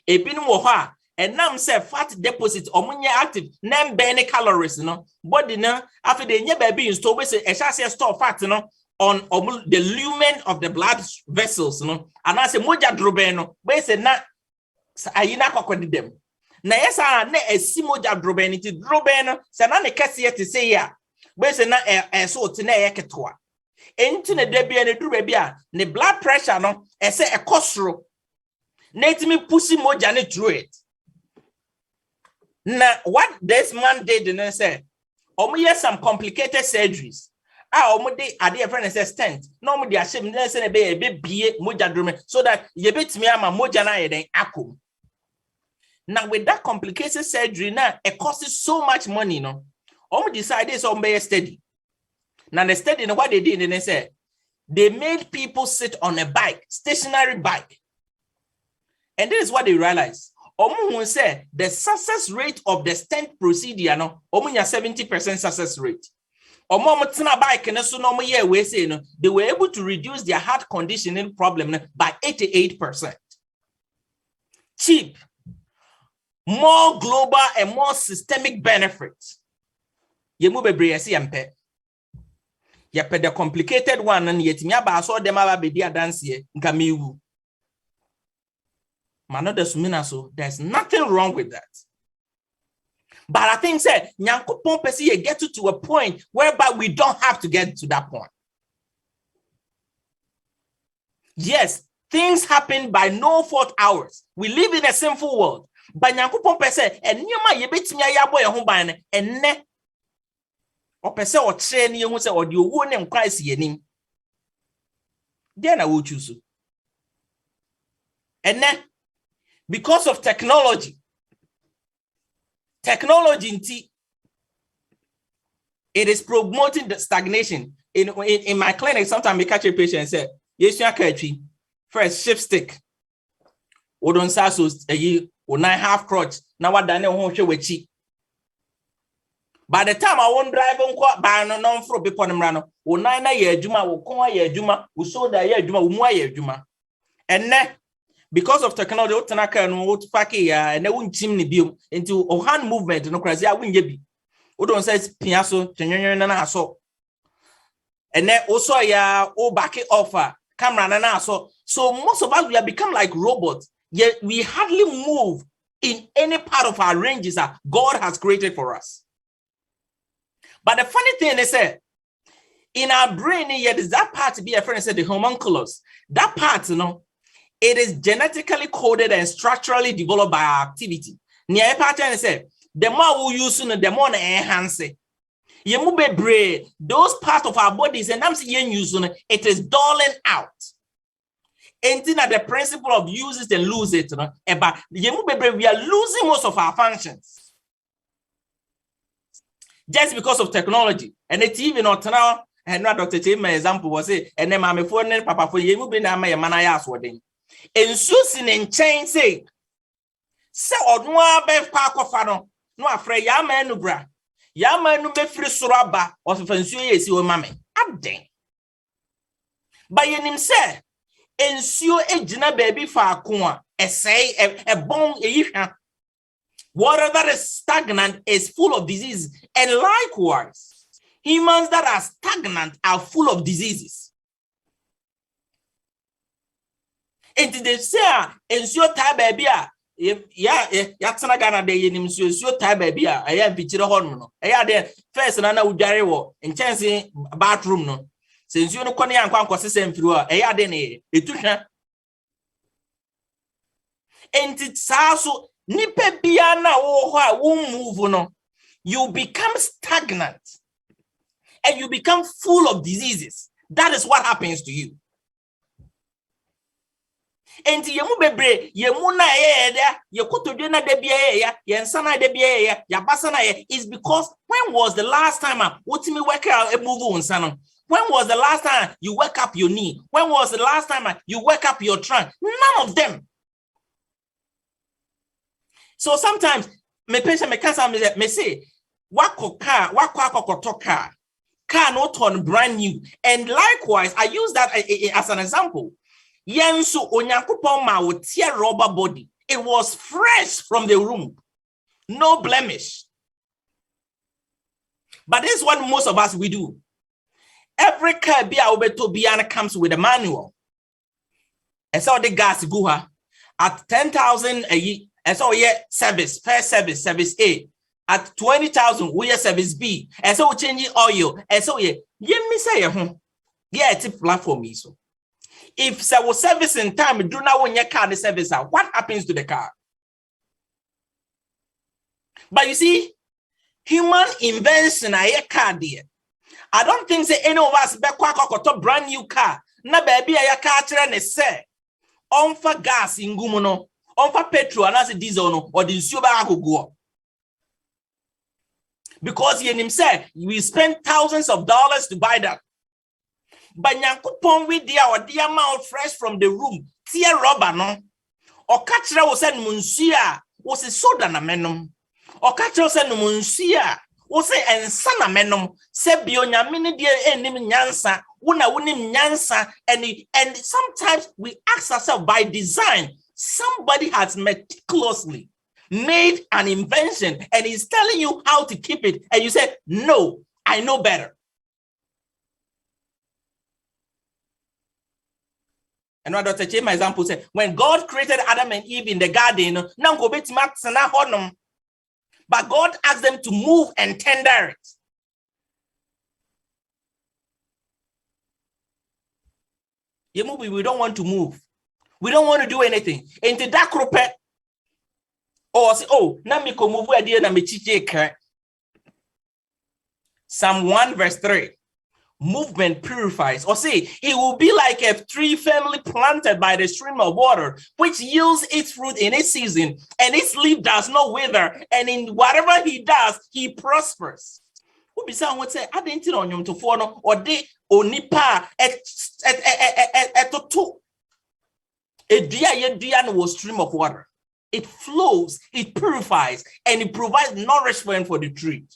Ebinu wo ha and now say fat deposit omunye active nem burn calories no body na after the nye baby install we say e say store fat no on the lumen of the blood vessels no and I say moja drobe no we say na ayina kokodi dem na yesa na esi moja drobe ni ti drobe no say na ne kase te say ya we say na so te na yeketoa enti na da bia ne duru bia ne blood pressure no e say e kosoro na etimi pussy moja ne through it. Now, what this man did, and said, yes, some complicated surgeries. Dear friend says stent. No, they are shame. Let's say a baby moja so that you bet me ama moja na then akum. Now, with that complicated surgery, now it costs so much money. No, decided some be steady. Now, the study, what they did, and they said they made people sit on a bike, stationary bike, and this is what they realized. Say the success rate of the stent procedure no 70% success rate. Bike they were able to reduce their heart conditioning problem by 88%. Cheap, more global and more systemic benefits. The complicated one and yet me saw them dance here. There's nothing wrong with that. But I think say Nyankopon pesi get to a point whereby we don't have to get to that point. Yes, things happen by no fault ours. We live in a sinful world. But Nyankopon pesi enyoma ye betimi ayabo ye ho ban enne opese o tre ne hu se odi owo ne nkwa asi anim. Then I will choose. Enne because of technology it is promoting the stagnation. In my clinic, sometimes we catch a patient and say, yes, you are first shift stick. Odon sasos a half crotch. Now what done with cheap. By the time I won't drive on court by no non fro bepon rano, o nine year juma will come a juma, who saw that year juma, and ne. Because of technology, and they won't chimney view into a hand movement, no crazy. I wouldn't be. Udon says Piasso, so. And then also, back it offer camera and so most of us we have become like robots. Yet we hardly move in any part of our ranges that God has created for us. But the funny thing is that in our brain, yet is that part to be a friend said the homunculus. That part, it is genetically coded and structurally developed by our activity. Near part and say the more we use the more enhance it. Those parts of our bodies and I'm saying it is dulling out. Anything that the principle of use it and lose it, but we are losing most of our functions just because of technology. And it's even not now. And now Dr. Chima example was it, and then my phone and papa for you be na my manayas wedding. And Susan and chain say, so or no be park of no afraid ya man no bra. Ya man no be free suraba or fancy yes your mammy. Abding. By him say, ensure a jina baby for a coin, a say a bone a water that is stagnant is full of disease, and likewise. Humans that are stagnant are full of diseases. And they say, ensure tie baby. Yatsana Gana de ensure tie baby. I am picture hormone. I had there first and another Jerry war in chancing bathroom. No, since you know Connie and Quanco system through a yardene, it took her. And it's also Nipe Biana or won't move no. You become stagnant. And you become full of diseases. That is what happens to you. And yemu bebre, yemu na there, yakuto dena debiya, yansana debiya, yabasana is because when was the last time what me work out a move on sana? When was the last time you work up your knee? When was the last time you work up your trunk? None of them. So sometimes me patient me cancer me say, wako car. Car not on brand new, and likewise I use that as an example. Yensu onyankopon ma wo tie rubber body. It was fresh from the room, no blemish. But this is what most of us we do. Every car be obeto comes with a manual. And so the gas go at 10,000 a year. And so service, first service A. At 20,000, we are service B. And so we changing oil. And so me say, it's a platform. So if there was service in time, do not when your car the service out. What happens to the car? But you see, human invention a car there. I don't think say any of us be quack brand new car. Na baby a car trend say on for gas in gumuno, on for petrol and as diesel no or the suba go. Because he himself, we spend thousands of dollars to buy that. But nyankopon we dia or dear mouth fresh from the room, tear rubber no. Or catcher was send munsia, was a soda na menum. Or catcher send munsia, was a sana menum, sebionya mini dear enim nyansa, una unim nyansa, and sometimes we ask ourselves by design, somebody has meticulously made an invention and he's telling you how to keep it, and you say, no, I know better. And what Dr. Chema example said, when God created Adam and Eve in the garden, but God asked them to move and tender it. We don't want to move. We don't want to do anything. Into that group, or say, oh, na me ko move idea na me chiche. Psalm 1 verse 3. Movement purifies. Or say, it will be like a tree firmly planted by the stream of water, which yields its fruit in its season, and its leaf does not wither, and in whatever he does, he prospers. Who be saying what say, I didn't know you to follow, or they onipa etoto. A dear was stream of water. It flows, it purifies, and it provides nourishment for the tree.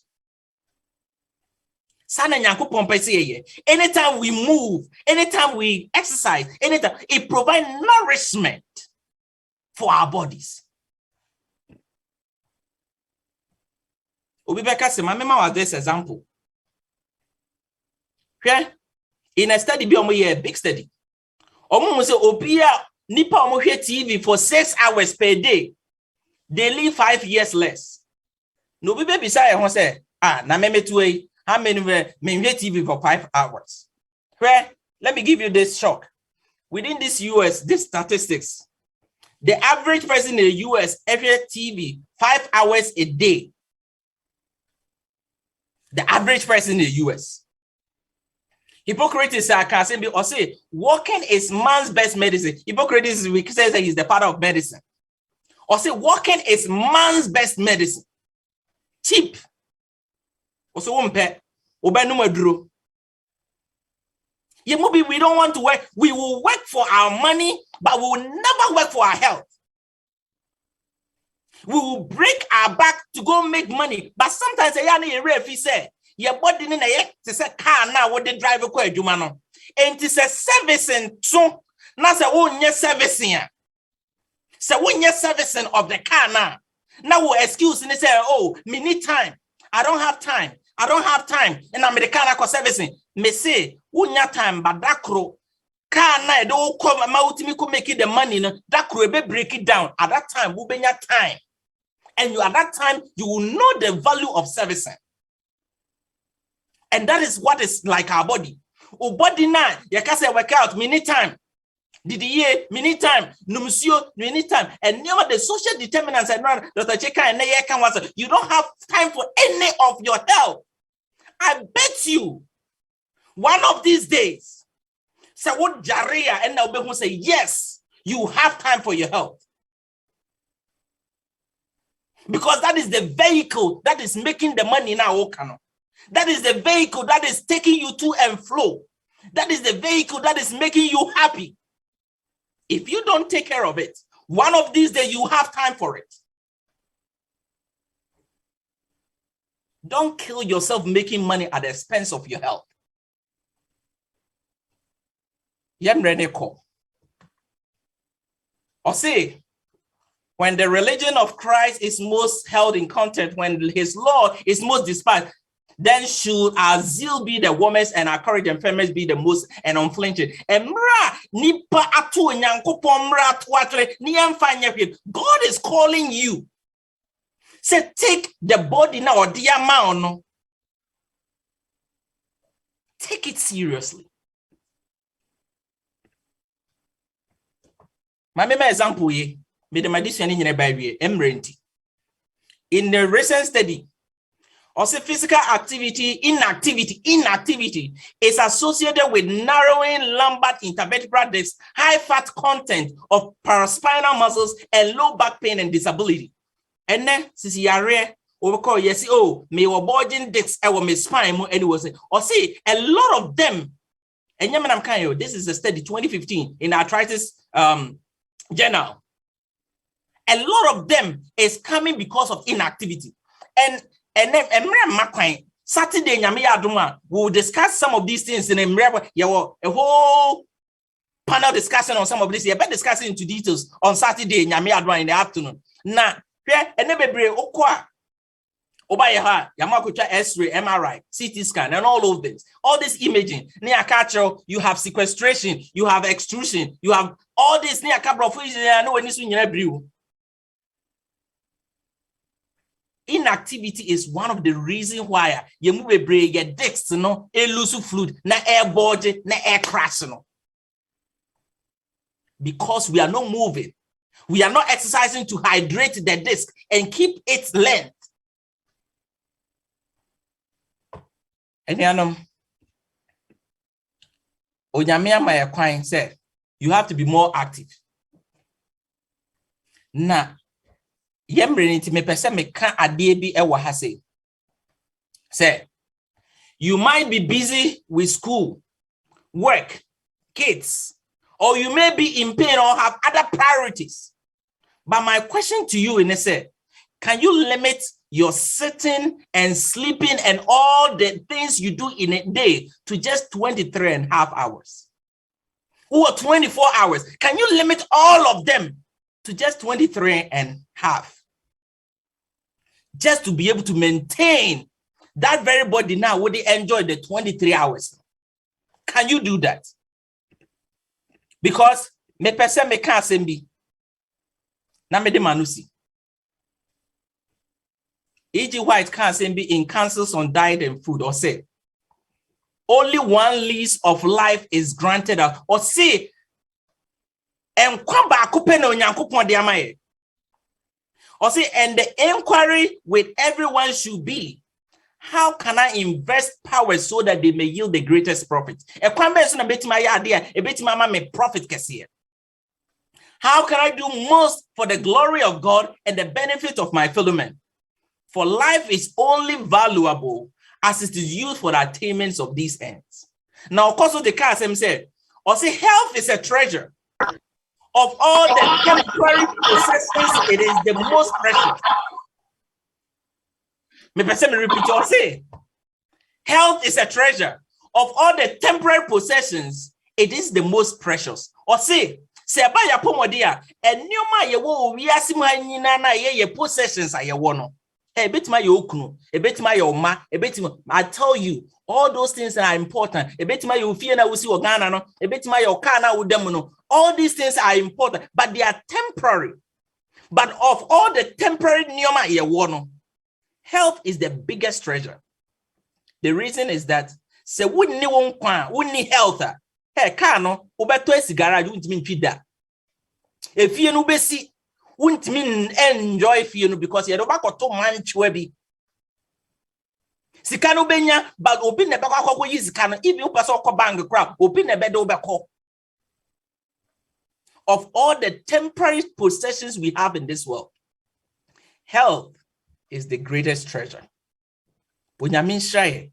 Anytime we move, anytime we exercise, anytime it provides nourishment for our bodies. Was this example. In a study, be a big study. Almost say, Obia nipa omohwe TV for 6 hours per day, they live 5 years less. No be beside who say, na me to how many me TV for 5 hours. Where let me give you this shock. Within this US, this statistics, the average person in the US every TV 5 hours a day. The average person in the US. Hippocrates can say, or say, walking is man's best medicine. Hippocrates says that he's the father of medicine. Or say, walking is man's best medicine. Cheap. Also, we don't want to work. We will work for our money, but we will never work for our health. We will break our back to go make money. But sometimes if he say, your body in a say car now what they drive a no. And it's a servicing so now say oh yes servicing. So when you're servicing of the car now we excuse and they say, oh, me need time. I don't have time. And I'm the car servicing. Me say, when your time, but that crow car now don't come out me could make it the money. That crow be break it down. At that time, will be your time. And you at that time, you will know the value of servicing. And that is what is like our body. Our body now, you can say work out, me need time. Did you me need time? No, monsieur, me need time. And you know the social determinants and Dr. Cheka and you don't have time for any of your health. I bet you one of these days, say what Jaria and now will say, yes, you have time for your health. Because that is the vehicle that is making the money now. That is the vehicle that is taking you to and fro. That is the vehicle that is making you happy. If you don't take care of it, one of these days you have time for it. Don't kill yourself making money at the expense of your health. Or say, when the religion of Christ is most held in contempt, when his law is most despised, then should our zeal be the warmest and our courage and firmness be the most and unflinching. God is calling you. Say, take the body now, or the amount. Take it seriously. My example here, in the recent study, also physical activity, inactivity is associated with narrowing lumbar intervertebral disc, high fat content of paraspinal muscles, and low back pain and disability. And then, since you are rare, overcall, yes, oh, may your bulging discs, I will miss spine, and it was, or see, a lot of them, and Yamanam Kayo, this is a study 2015 in Arthritis Journal. A lot of them is coming because of inactivity. And then, Saturday, we'll discuss some of these things in a whole panel discussion on some of this. You're better discussing into details on Saturday in the afternoon. Now, and then X-ray, MRI, CT scan, and all of this. All this imaging, near culture, you have sequestration, you have extrusion, you have all this near inactivity is one of the reasons why you move a break, get discs, no, a loose fluid, na air body, na air crash, no. Because we are not moving. We are not exercising to hydrate the disc and keep its length. And Onyamia Maya Quine said, you have to be more active. Now, Yemrenity me pese me kan ade bi e wa ha say. Say, you might be busy with school, work, kids, or you may be in pain or have other priorities. But my question to you is, can you limit your sitting and sleeping and all the things you do in a day to just 23.5 hours? Or 24 hours? Can you limit all of them to just 23.5? Just to be able to maintain that very body now, would they enjoy the 23 hours? Can you do that? Because me pese me ka asem bi na me de manusi E.G. White can asem bi in Counsels on Diet and Food or say only one lease of life is granted us or say enkwa ba akupe na onyankopon de amaye or say and the inquiry with everyone should be how can I invest power so that they may yield the greatest profit? Profit. How can I do most for the glory of God and the benefit of my fellow men? For life is only valuable as it is used for the attainments of these ends. Now, of course, the Kasem said, or say health is a treasure. Of all the temporary possessions, it is the most precious. Me repeat or say, health is a treasure. Of all the temporary possessions, it is the most precious. Or say ba ya pomodia, and nyoma ye wo wiasima nyina na ye possessions aye wono. Hey, betima ye okunu, e betima ye oma, e betima. I tell you, all those things are important. E betima ye ofie na wusi ogana no, e betima ye oka na wudem no. All these things are important, but they are temporary. But of all the temporary nyoma ye wono, health is the biggest treasure. The reason is that se wunni won kwa, wunni health. Hey, kano ubeto esigara untimi ntwida. Efie no besi untimi enjoy fie no because ye do bakoto manchwe bi. Sika no benya but obi ne bekọ akọ yi sika no if you pass okọ bank crowd obi ne be do bekọ. Of all the temporary possessions we have in this world, health is the greatest treasure. Onyame nhraye,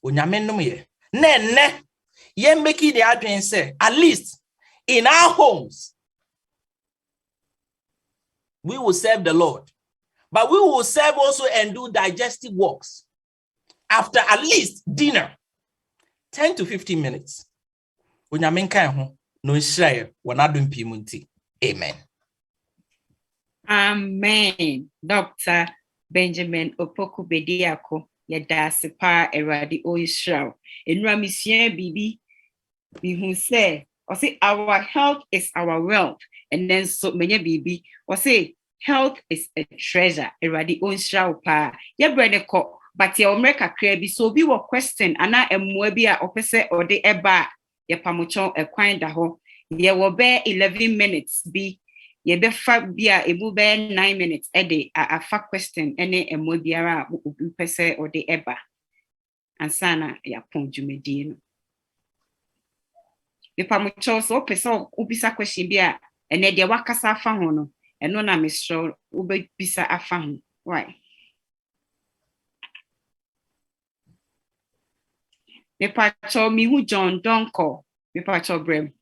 onyame nomye. Ne ye make it the adwen say at least in our homes we will serve the Lord, but we will serve also and do digestive works after at least dinner 10 to 15 minutes. Onyame nkan ho no nhraye wonadom pimunti. Amen. Amen. Dr. Benjamin Opoku Bediako yadase pa eradi o Israel. Enra misien bibi who say or say our health is our wealth, and then so many bibi or say health is a treasure eradi o Israel pa ye brede ko but ye omreka kra bi so bi wo question ana emmoa bi a opese ode eba ye pamochon ekwan da ho ye wo be 11 minutes bi ye be fa bia ebu be 9 minutes ede afa question ene emmo biara pese ode eba ansana ya pon dwumedi no me pamocho so pese obisa question bia ene de wakasa afa ho no eno na mesro ube bisa afa ho why me pacho mi hu John Donko me pacho brem.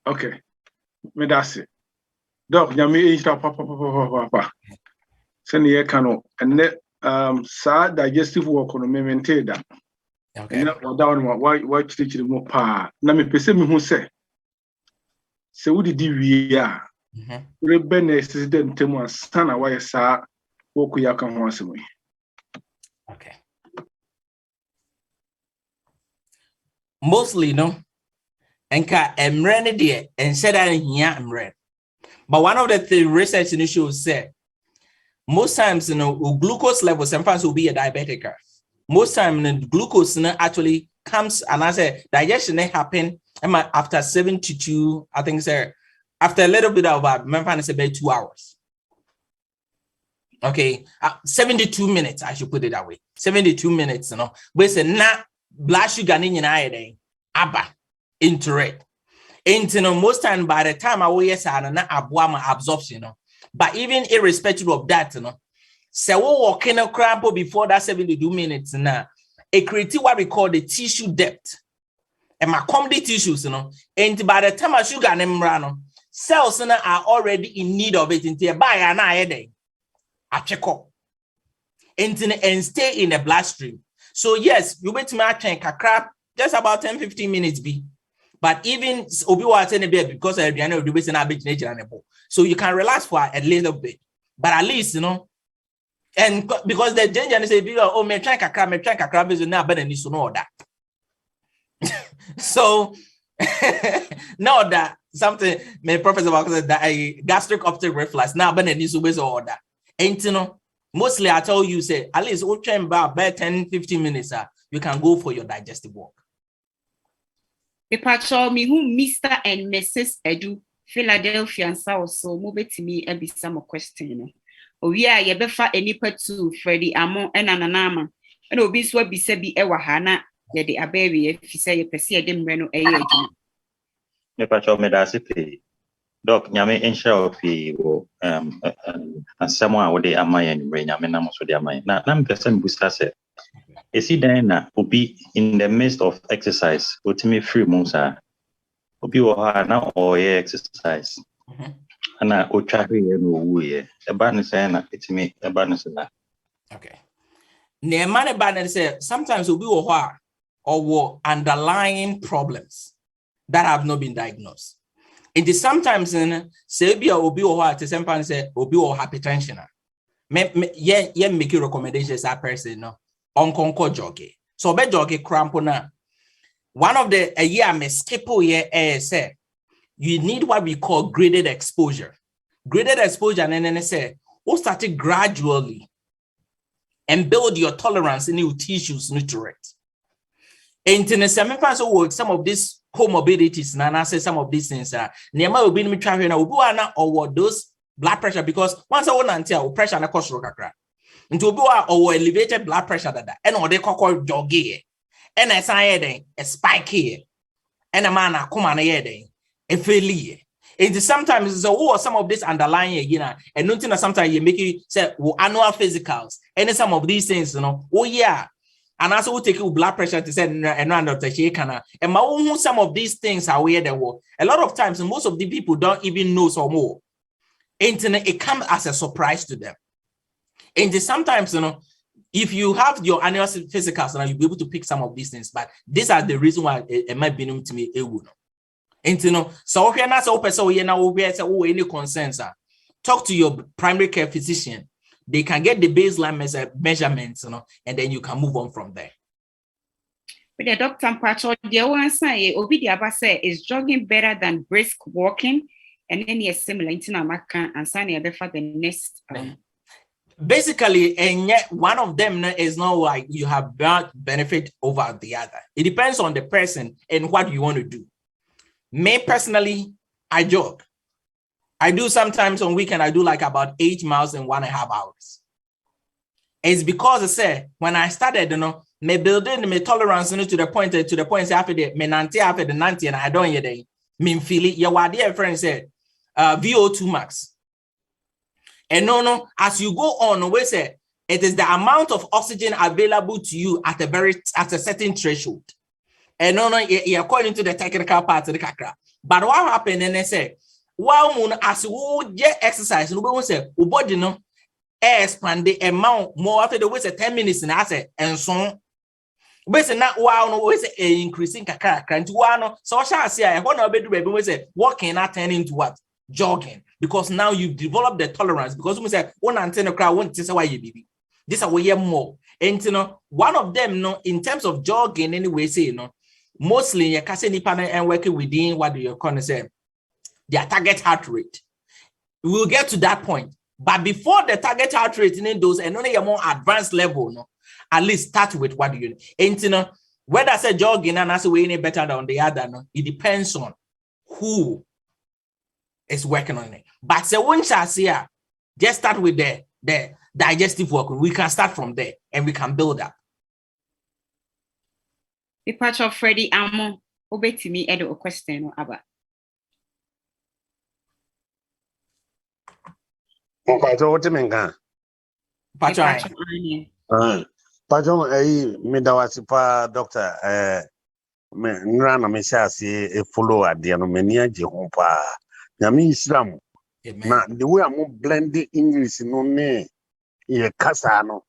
Okay, me that's it. Doc, nyame insta papa. Send ye kano and sa digestive work on me maintain that. Okay. And down why teach mo pa. Na me pese me hu se wudi di wi a. We ben accident temu asana why sa woku ya kan ho asemo. Okay. Mostly no. Enka emre de and said that here emre. But one of the research initials said most times glucose levels sometimes will be a diabetic. Most times glucose actually comes and I say digestion happen after 72, I think sir, after a little bit of remember it's about 2 hours. Okay, 72 minutes, I should put it that way. 72 minutes, but say na blood sugar in abba into it. Most time by the time I wear na abwama absorption, but even irrespective of that, say we walking a cramp before that 72 minutes now, it creates what we call the tissue depth. And my comedy tissues, and by the time I sugar and cells are already in need of it until buy an eye day. I check up and stay in the bloodstream. So yes, you wait to match and crap just about 10-15 minutes be. But even Obi was saying because of the so you can relax for a little bit. But at least, and because the danger is say, oh, me try kakra is now better than you know that. So no, that something my professor said that a gastric optic reflux now better than you know that. And mostly I tell you, say at least we'll try about 10-15 minutes, you can go for your digestive work. Patrol me who Mr. and Mrs. Edu Philadelphia and South so move it to me and be some question. Oh yeah, you befa any part to Freddie Amon and Ananama. And obi so be se bi ewa hana ye de ababy if you say you perceive them reno a year. Me patrol me that's it. Doc, nyame insha ofi wo asemo a wo de amaye ni nyame na mo so de amaye. Na me person busta se. Is it then will be in the midst of exercise, ultimately free months obi na or exercise. And I will try to know a balance and it's me a balance in that. Okay. Near money balance sometimes will be or underlying problems that have not been diagnosed. It is sometimes in Sabia will be to some point say will be hypertension. Yeah, make recommendations that person no on concord jockey. So be jockey crampona. One of the a year me skip here say you need what we call graded exposure. Graded exposure and then say we'll start it gradually and build your tolerance in your tissues nutrients. And in some of these comorbidities, and I say some of these things are near will be me traveling or those blood pressure because once I want until pressure na cost rokakra. Into or elevated blood pressure that and or they call joggy and I say a spike here and a man come on a failure. It sometimes some of this underlying and nothing sometimes you make it say annual physicals and some of these things, and also we take blood pressure to say and some of these things are where they were. A lot of times, most of the people don't even know some more. It comes as a surprise to them. And sometimes, if you have your annual physicals, you'll be able to pick some of these things. But these are the reason why it might be known to me. And so if you're not so person, you're not any concerns. Talk to your primary care physician. They can get the baseline measurements, and then you can move on from there. But the doctor Patrol, the one say Obi say is jogging better than brisk walking, and then you're similar into Namaka and Sani before the next. Basically, and yet one of them is not like you have benefit over the other. It depends on the person and what you want to do. Me personally, I jog. I do sometimes on weekend, I do like about 8 miles in 1.5 hours. It's because I say when I started, me building my tolerance to the point after the me nanti after the 90 and I don't yet me feel it. Your dear friend said VO2 max. And as you go on, we say it is the amount of oxygen available to you at a certain threshold. And according to the technical part of the kakra. But what happened? And they say, well, as you get exercise, we will say, body expand the amount more after the way 10 minutes in asset and so. But not wow, we say increasing kakra. And one so shall say, I want to be doing we say walking not turning into what jogging because now you've developed the tolerance because we say one antenna crowd won't say why you baby. This are way more. And one of them in terms of jogging anyway, say mostly you can say and working within what you call say their target heart rate. We will get to that point. But before the target heart rate in those and only a more advanced level, at least start with what do you and whether I say jogging and I say we any better than the other, it depends on who is working on it. But say one shall say just start with the digestive work. We can start from there and we can build up. The part of Freddie Amo obey to me a question about. Pacho, what you mean? Pacho, me da wasipa doctor. Me nrana me shasi follow at the anomenia jehompa. Nyami Islam. Na the way I'm blending English no ne ye kasano.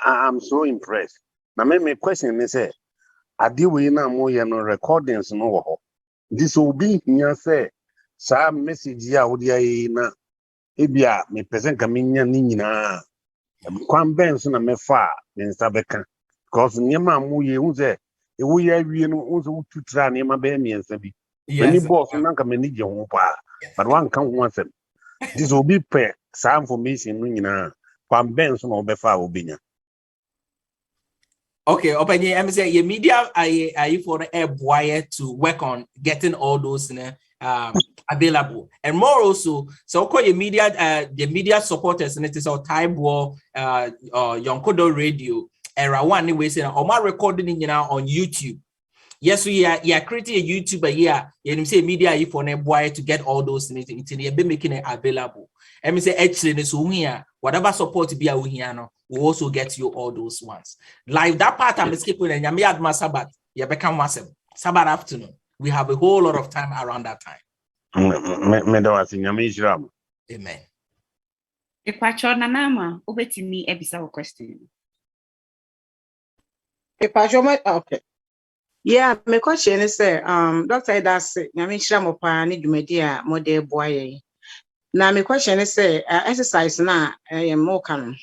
I'm so impressed. Na me question me say adi we na mo ye no recordings no wo. This will be here say some message ya odi na ebia me present kaminya ni nyina kwan ben so na me fa me nsa beka because nyema amuye hu say e wo ya wie no hu so tutra na ma be me nsa bi many boss na ka me ni je ho pa but one kan ho asem this will be per some information no nyina kwan ben so na obefa obinya. Okay, open your say your media are for the air wire to work on getting all those available. And more also, so call your media the media supporters and it is our Taibo Yonkodo radio era one anyway saying or my recording on YouTube. Yes, we are creating a YouTuber here. You say media for an wire to get all those things into be making it available. And me say actually this here, whatever support be out here no. We also get you all those ones. Like that part I'm skipping and Yami Adma Sabbath, you become massive. Sabbath afternoon. We have a whole lot of time around that time. Amen. Epacho nanama, ubetimi ebisa question. Okay. Yeah, my question is Dr. That's Yami Shramopa ni dumedia model boy. Now my question is exercise na more can.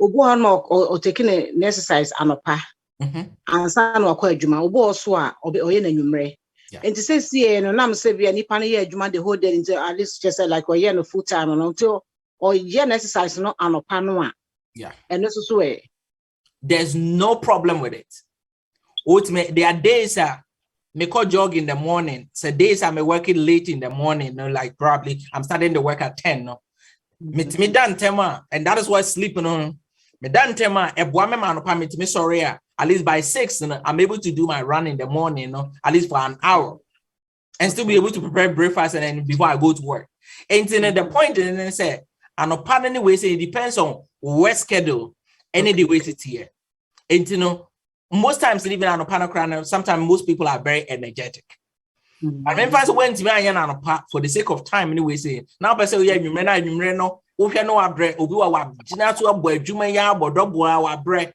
Obo no o taking an exercise anopa and san no akwa adwuma obo so a oye na nwumre enti say see no nam say bia nipa no ye adwuma the whole day until at least just like oye no full time no until oye na exercise no anopa no a and so there's no problem with it. There are days me call jog in the morning, so days I'm working late in the morning, no, like probably I'm starting the work at 10 no me done tema and that is why sleeping on me done tema e boa me man pa me sorry at least by 6 I'm able to do my run in the morning no at least for an hour and still be able to prepare breakfast and then before I go to work. And then the point and then say anopa anyway say it depends on work schedule any the way it here. And you know most times even anopa sometimes most people are very energetic. I remember when for the sake of time anyway say now person yeah you no we no abre obi wa gina to abo adwuma ya abodobo wa abre.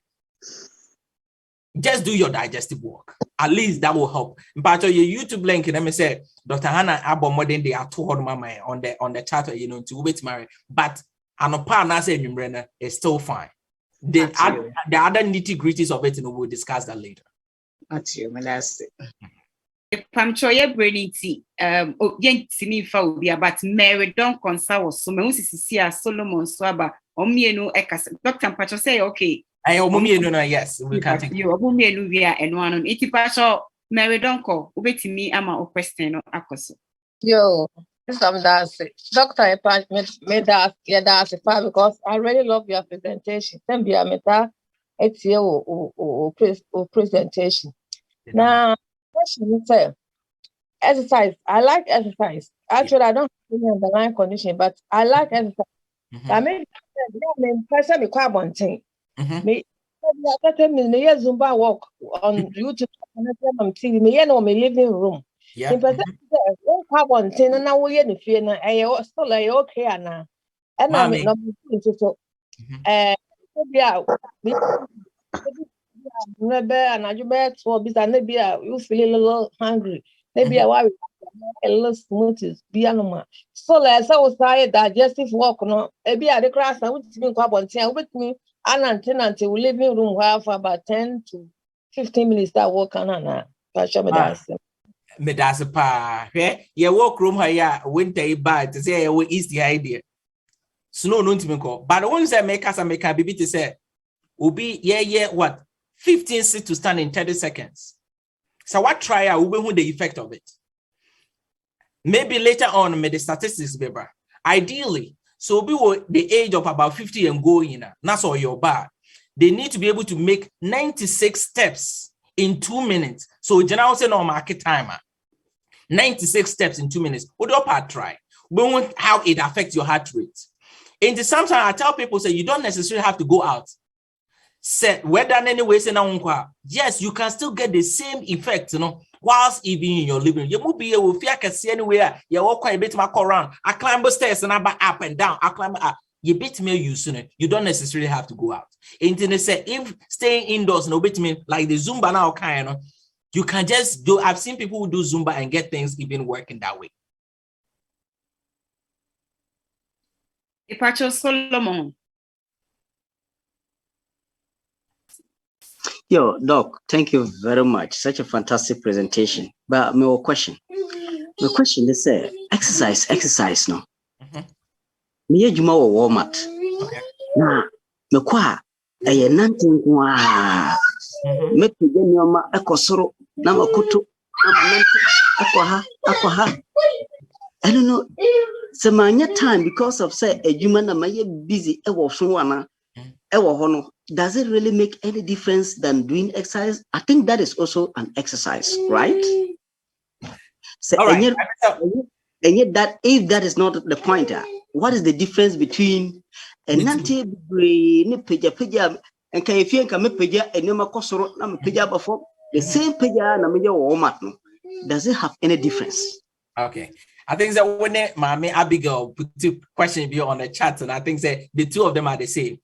Just do your digestive work. At least that will help. But your YouTube link let me say Dr. Hannah Abo Modern they are 200 mama on the chat to wait marry but anopa na say you is still fine. The other nitty-gritties of it we'll discuss that later. That's you, that's it. Pamcho ye breniti yentimi fa obi but Mary don't consult so me usisi a Solomon so aba omienu ekase Dr. Pacho say okay omienu no yes we can take you omienu we are eno anu iti Pacho Mary don't call ubetimi ama o question no akoso yo some that's it Dr. me that's because I really love your presentation then be ameta etie o presentation now question is exercise. I like exercise. Actually, I don't have any underlying condition, but I like exercise. I mean, person me quite one thing. Me Zumba walk on YouTube and TV. Me no me living room. Yeah. In person, one thing, and now we in the fear. Na still okay na. And I'm no so. Yeah. Maybe and I bet for because maybe you feel a little hungry. Maybe I want a little smoothies. Be animal. So let's say digestive work. No, maybe I the class. I would think about one thing with me. And until we living room where for about 10 to 15 minutes that work on na. Me that's a pa. Yeah, walk room here winter bad to say we is the idea. Snow no to me call. But the ones that make us make a baby to say will be what 15 sit to stand in 30 seconds. So what trial will be the effect of it? Maybe later on, the statistics be bad. Ideally, so be the age of about 50 and going, that's all your bad. They need to be able to make 96 steps in 2 minutes. So general say no market timer. 96 steps in 2 minutes. Would you try? We want how it affects your heart rate. And sometimes I tell people say you don't necessarily have to go out. Say whether anyway say na yes, you can still get the same effect, whilst even in your living room. You move here with fear can see anywhere. You walk quite a bit more around. I climb the stairs and I back up and down. I climb up. You bit me you sooner. You don't necessarily have to go out. Internet say if staying indoors no bit me like the Zumba now kind You can just do. I've seen people who do Zumba and get things even working that way. Epacho Solomon. Yo, Doc, thank you very much. Such a fantastic presentation. But my question is exercise no. Me adwuma wo Walmart. Okay. Na me kwa eye nantin kwa. Me pege nyoma ekosoro na makoto na nantin akwa. I don't know. So my time because of say adwuma na my busy e wo so wana. Does it really make any difference than doing exercise? I think that is also an exercise, right? So, all right. And yet that if that is not the point, what is the difference between a nanti ni peja and can you feel me peja and no kosoro na peja before the same peja na meja Walmart no? Does it have any difference? Okay. I think that when Mami Abigail put two questions on the chat, and I think that the two of them are the same.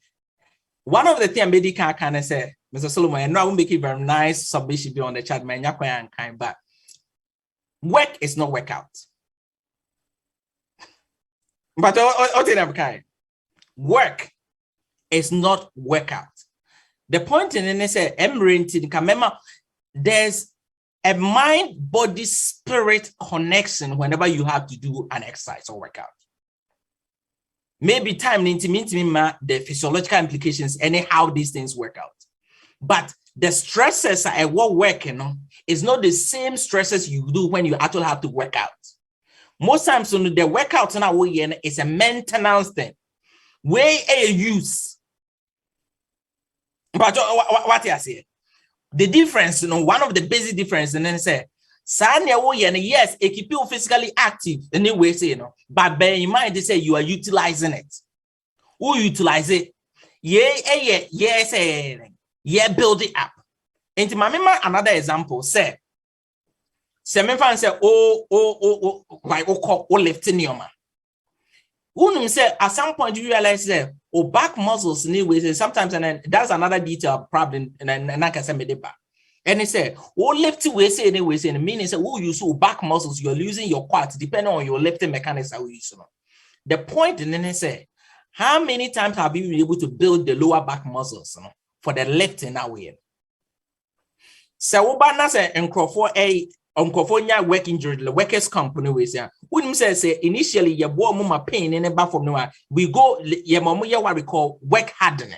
One of the things Medi can say, Mr. Solomon, and I will make it very nice submission be on the chat, man. But work is not workout. But work is not workout. The point in it is there's a mind, body, spirit connection whenever you have to do an exercise or workout. Maybe time the physiological implications and how these things work out. But the stresses at work, is not the same stresses you do when you actually have to work out. Most times the workout is a maintenance thing. Where a use. But what I say? The difference, one of the basic difference, and then say, yes, it keep you physically active anyway, but bear in mind they say you are utilizing it. Who utilize it? Build it up. And to my another example, say me fan say like lifting your man. Who say at some point you realize that back muscles anyway, sometimes, and then that's another detail problem, and I can say me the back. And he said, left way say anyway, and meaning say, use back muscles, you're losing your quads depending on your lifting mechanics. The point, and then he said, how many times have you been able to build the lower back muscles for the lifting that way? So, work injury, the workers' company we say, wouldn't say initially your boy mama pain in the back from nowhere. We go what we call work hardening.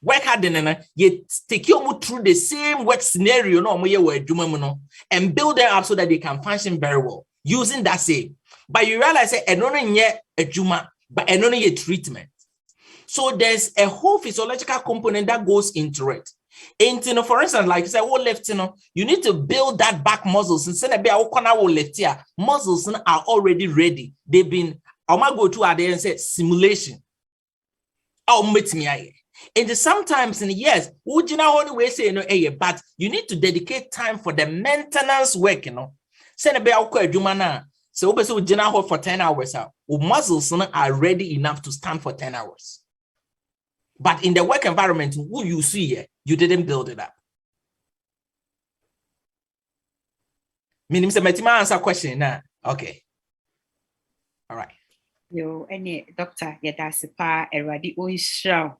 Work hardening, you take you through the same work scenario, and build them up so that they can function very well using that same. But you realize that and only yet a juma, but and only a treatment. So there's a whole physiological component that goes into it. And for instance, like you say, left, you need to build that back muscles. Instead of left here, muscles are already ready. They've been, I might go to there and say simulation. I'll meet me. And sometimes in years, would you know only way say but you need to dedicate time for the maintenance work, Send a bell jumana. So we for 10 hours out. Muscles are ready enough to stand for 10 hours. But in the work environment, who you see here, you didn't build it up. Meaning, answer question now. Okay. All right. Yo, any doctor, that's a pa, a radi show.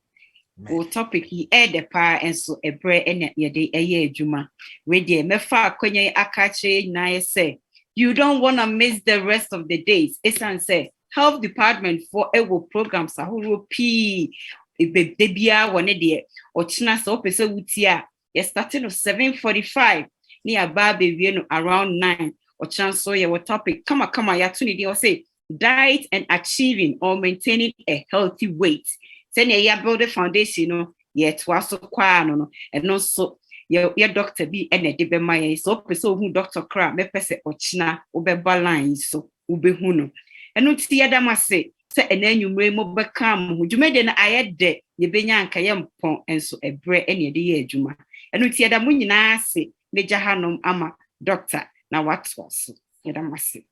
O topic he the pa and so a bread and a year juma. Where the mefa konye akache na say, you don't want to miss the rest of the days. Esan say, health department for ewo programs ahuru p. Debia one day or china so pesa wutia. You starting of 7:45 near baby around 9 or chance so your topic. Come ya tuni or say diet and achieving or maintaining a healthy weight. Send ya build a foundation, yet was so quiet, and also your doctor be any debe my so person who doctor crab me pese or china ube balance so ube huno. And not see Adama say and then you may more become who you made an ayed de ye benya kayam pon and so a bread any day juma. And not see Adamun say Major Hanum ama doctor now what was Yadama say.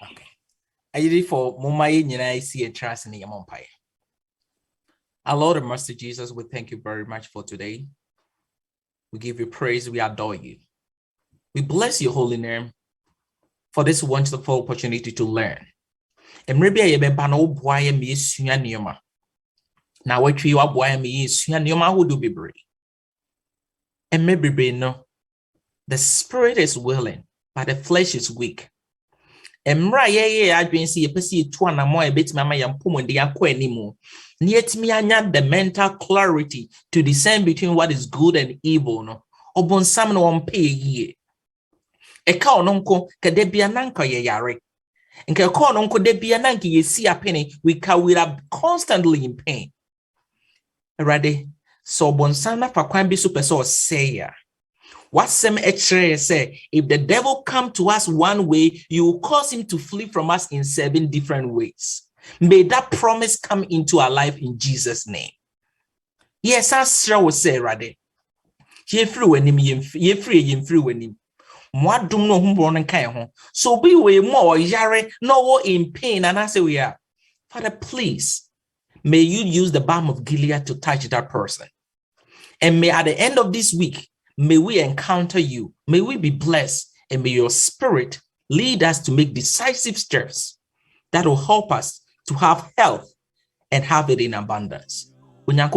Okay. I did it for Mumai, and I see a trust in the Yamonpai. Our Lord and Master Jesus, we thank you very much for today. We give you praise, we adore you. We bless your holy name for this wonderful opportunity to learn. Maybe I be no boy me sua nioma. Na watwi wa boy me sua nioma ho do bebre. And maybe no. The spirit is willing, but the flesh is weak. Emra ye adwen si yepesi etu anamo ebetimi ama yampomonde yakọ animu. Nietimi anya the mental clarity to discern between what is good and evil no. Obonsam no wonpe ye. Eka ononko kede bia nanka ye yare. Nke ka ononko de bia nanka ye si apene we are constantly in pain. Erade so obonsam na fa kwan bi so pese o say ya. What some extra say, if the devil come to us one way, you will cause him to flee from us in 7 different ways. May that promise come into our life in Jesus' name. Yes, as Sarah will say, rather. Ye free when him, ye free when him. What do no home kind so be we more yare, no in pain, and I say we are. Father, please, may you use the balm of Gilead to touch that person. And may at the end of this week, may we encounter you. May we be blessed. And may your spirit lead us to make decisive steps that will help us to have health and have it in abundance. Amen.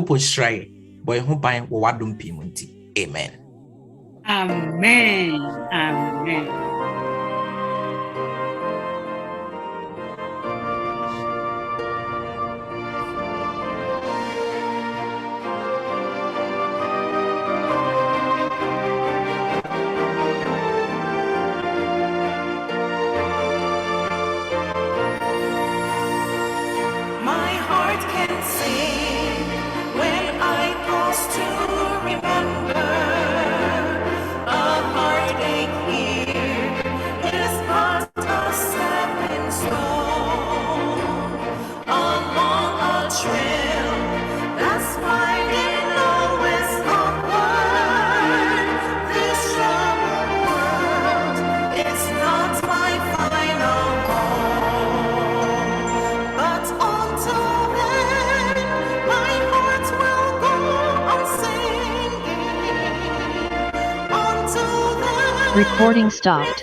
Amen. Amen. Recording stopped.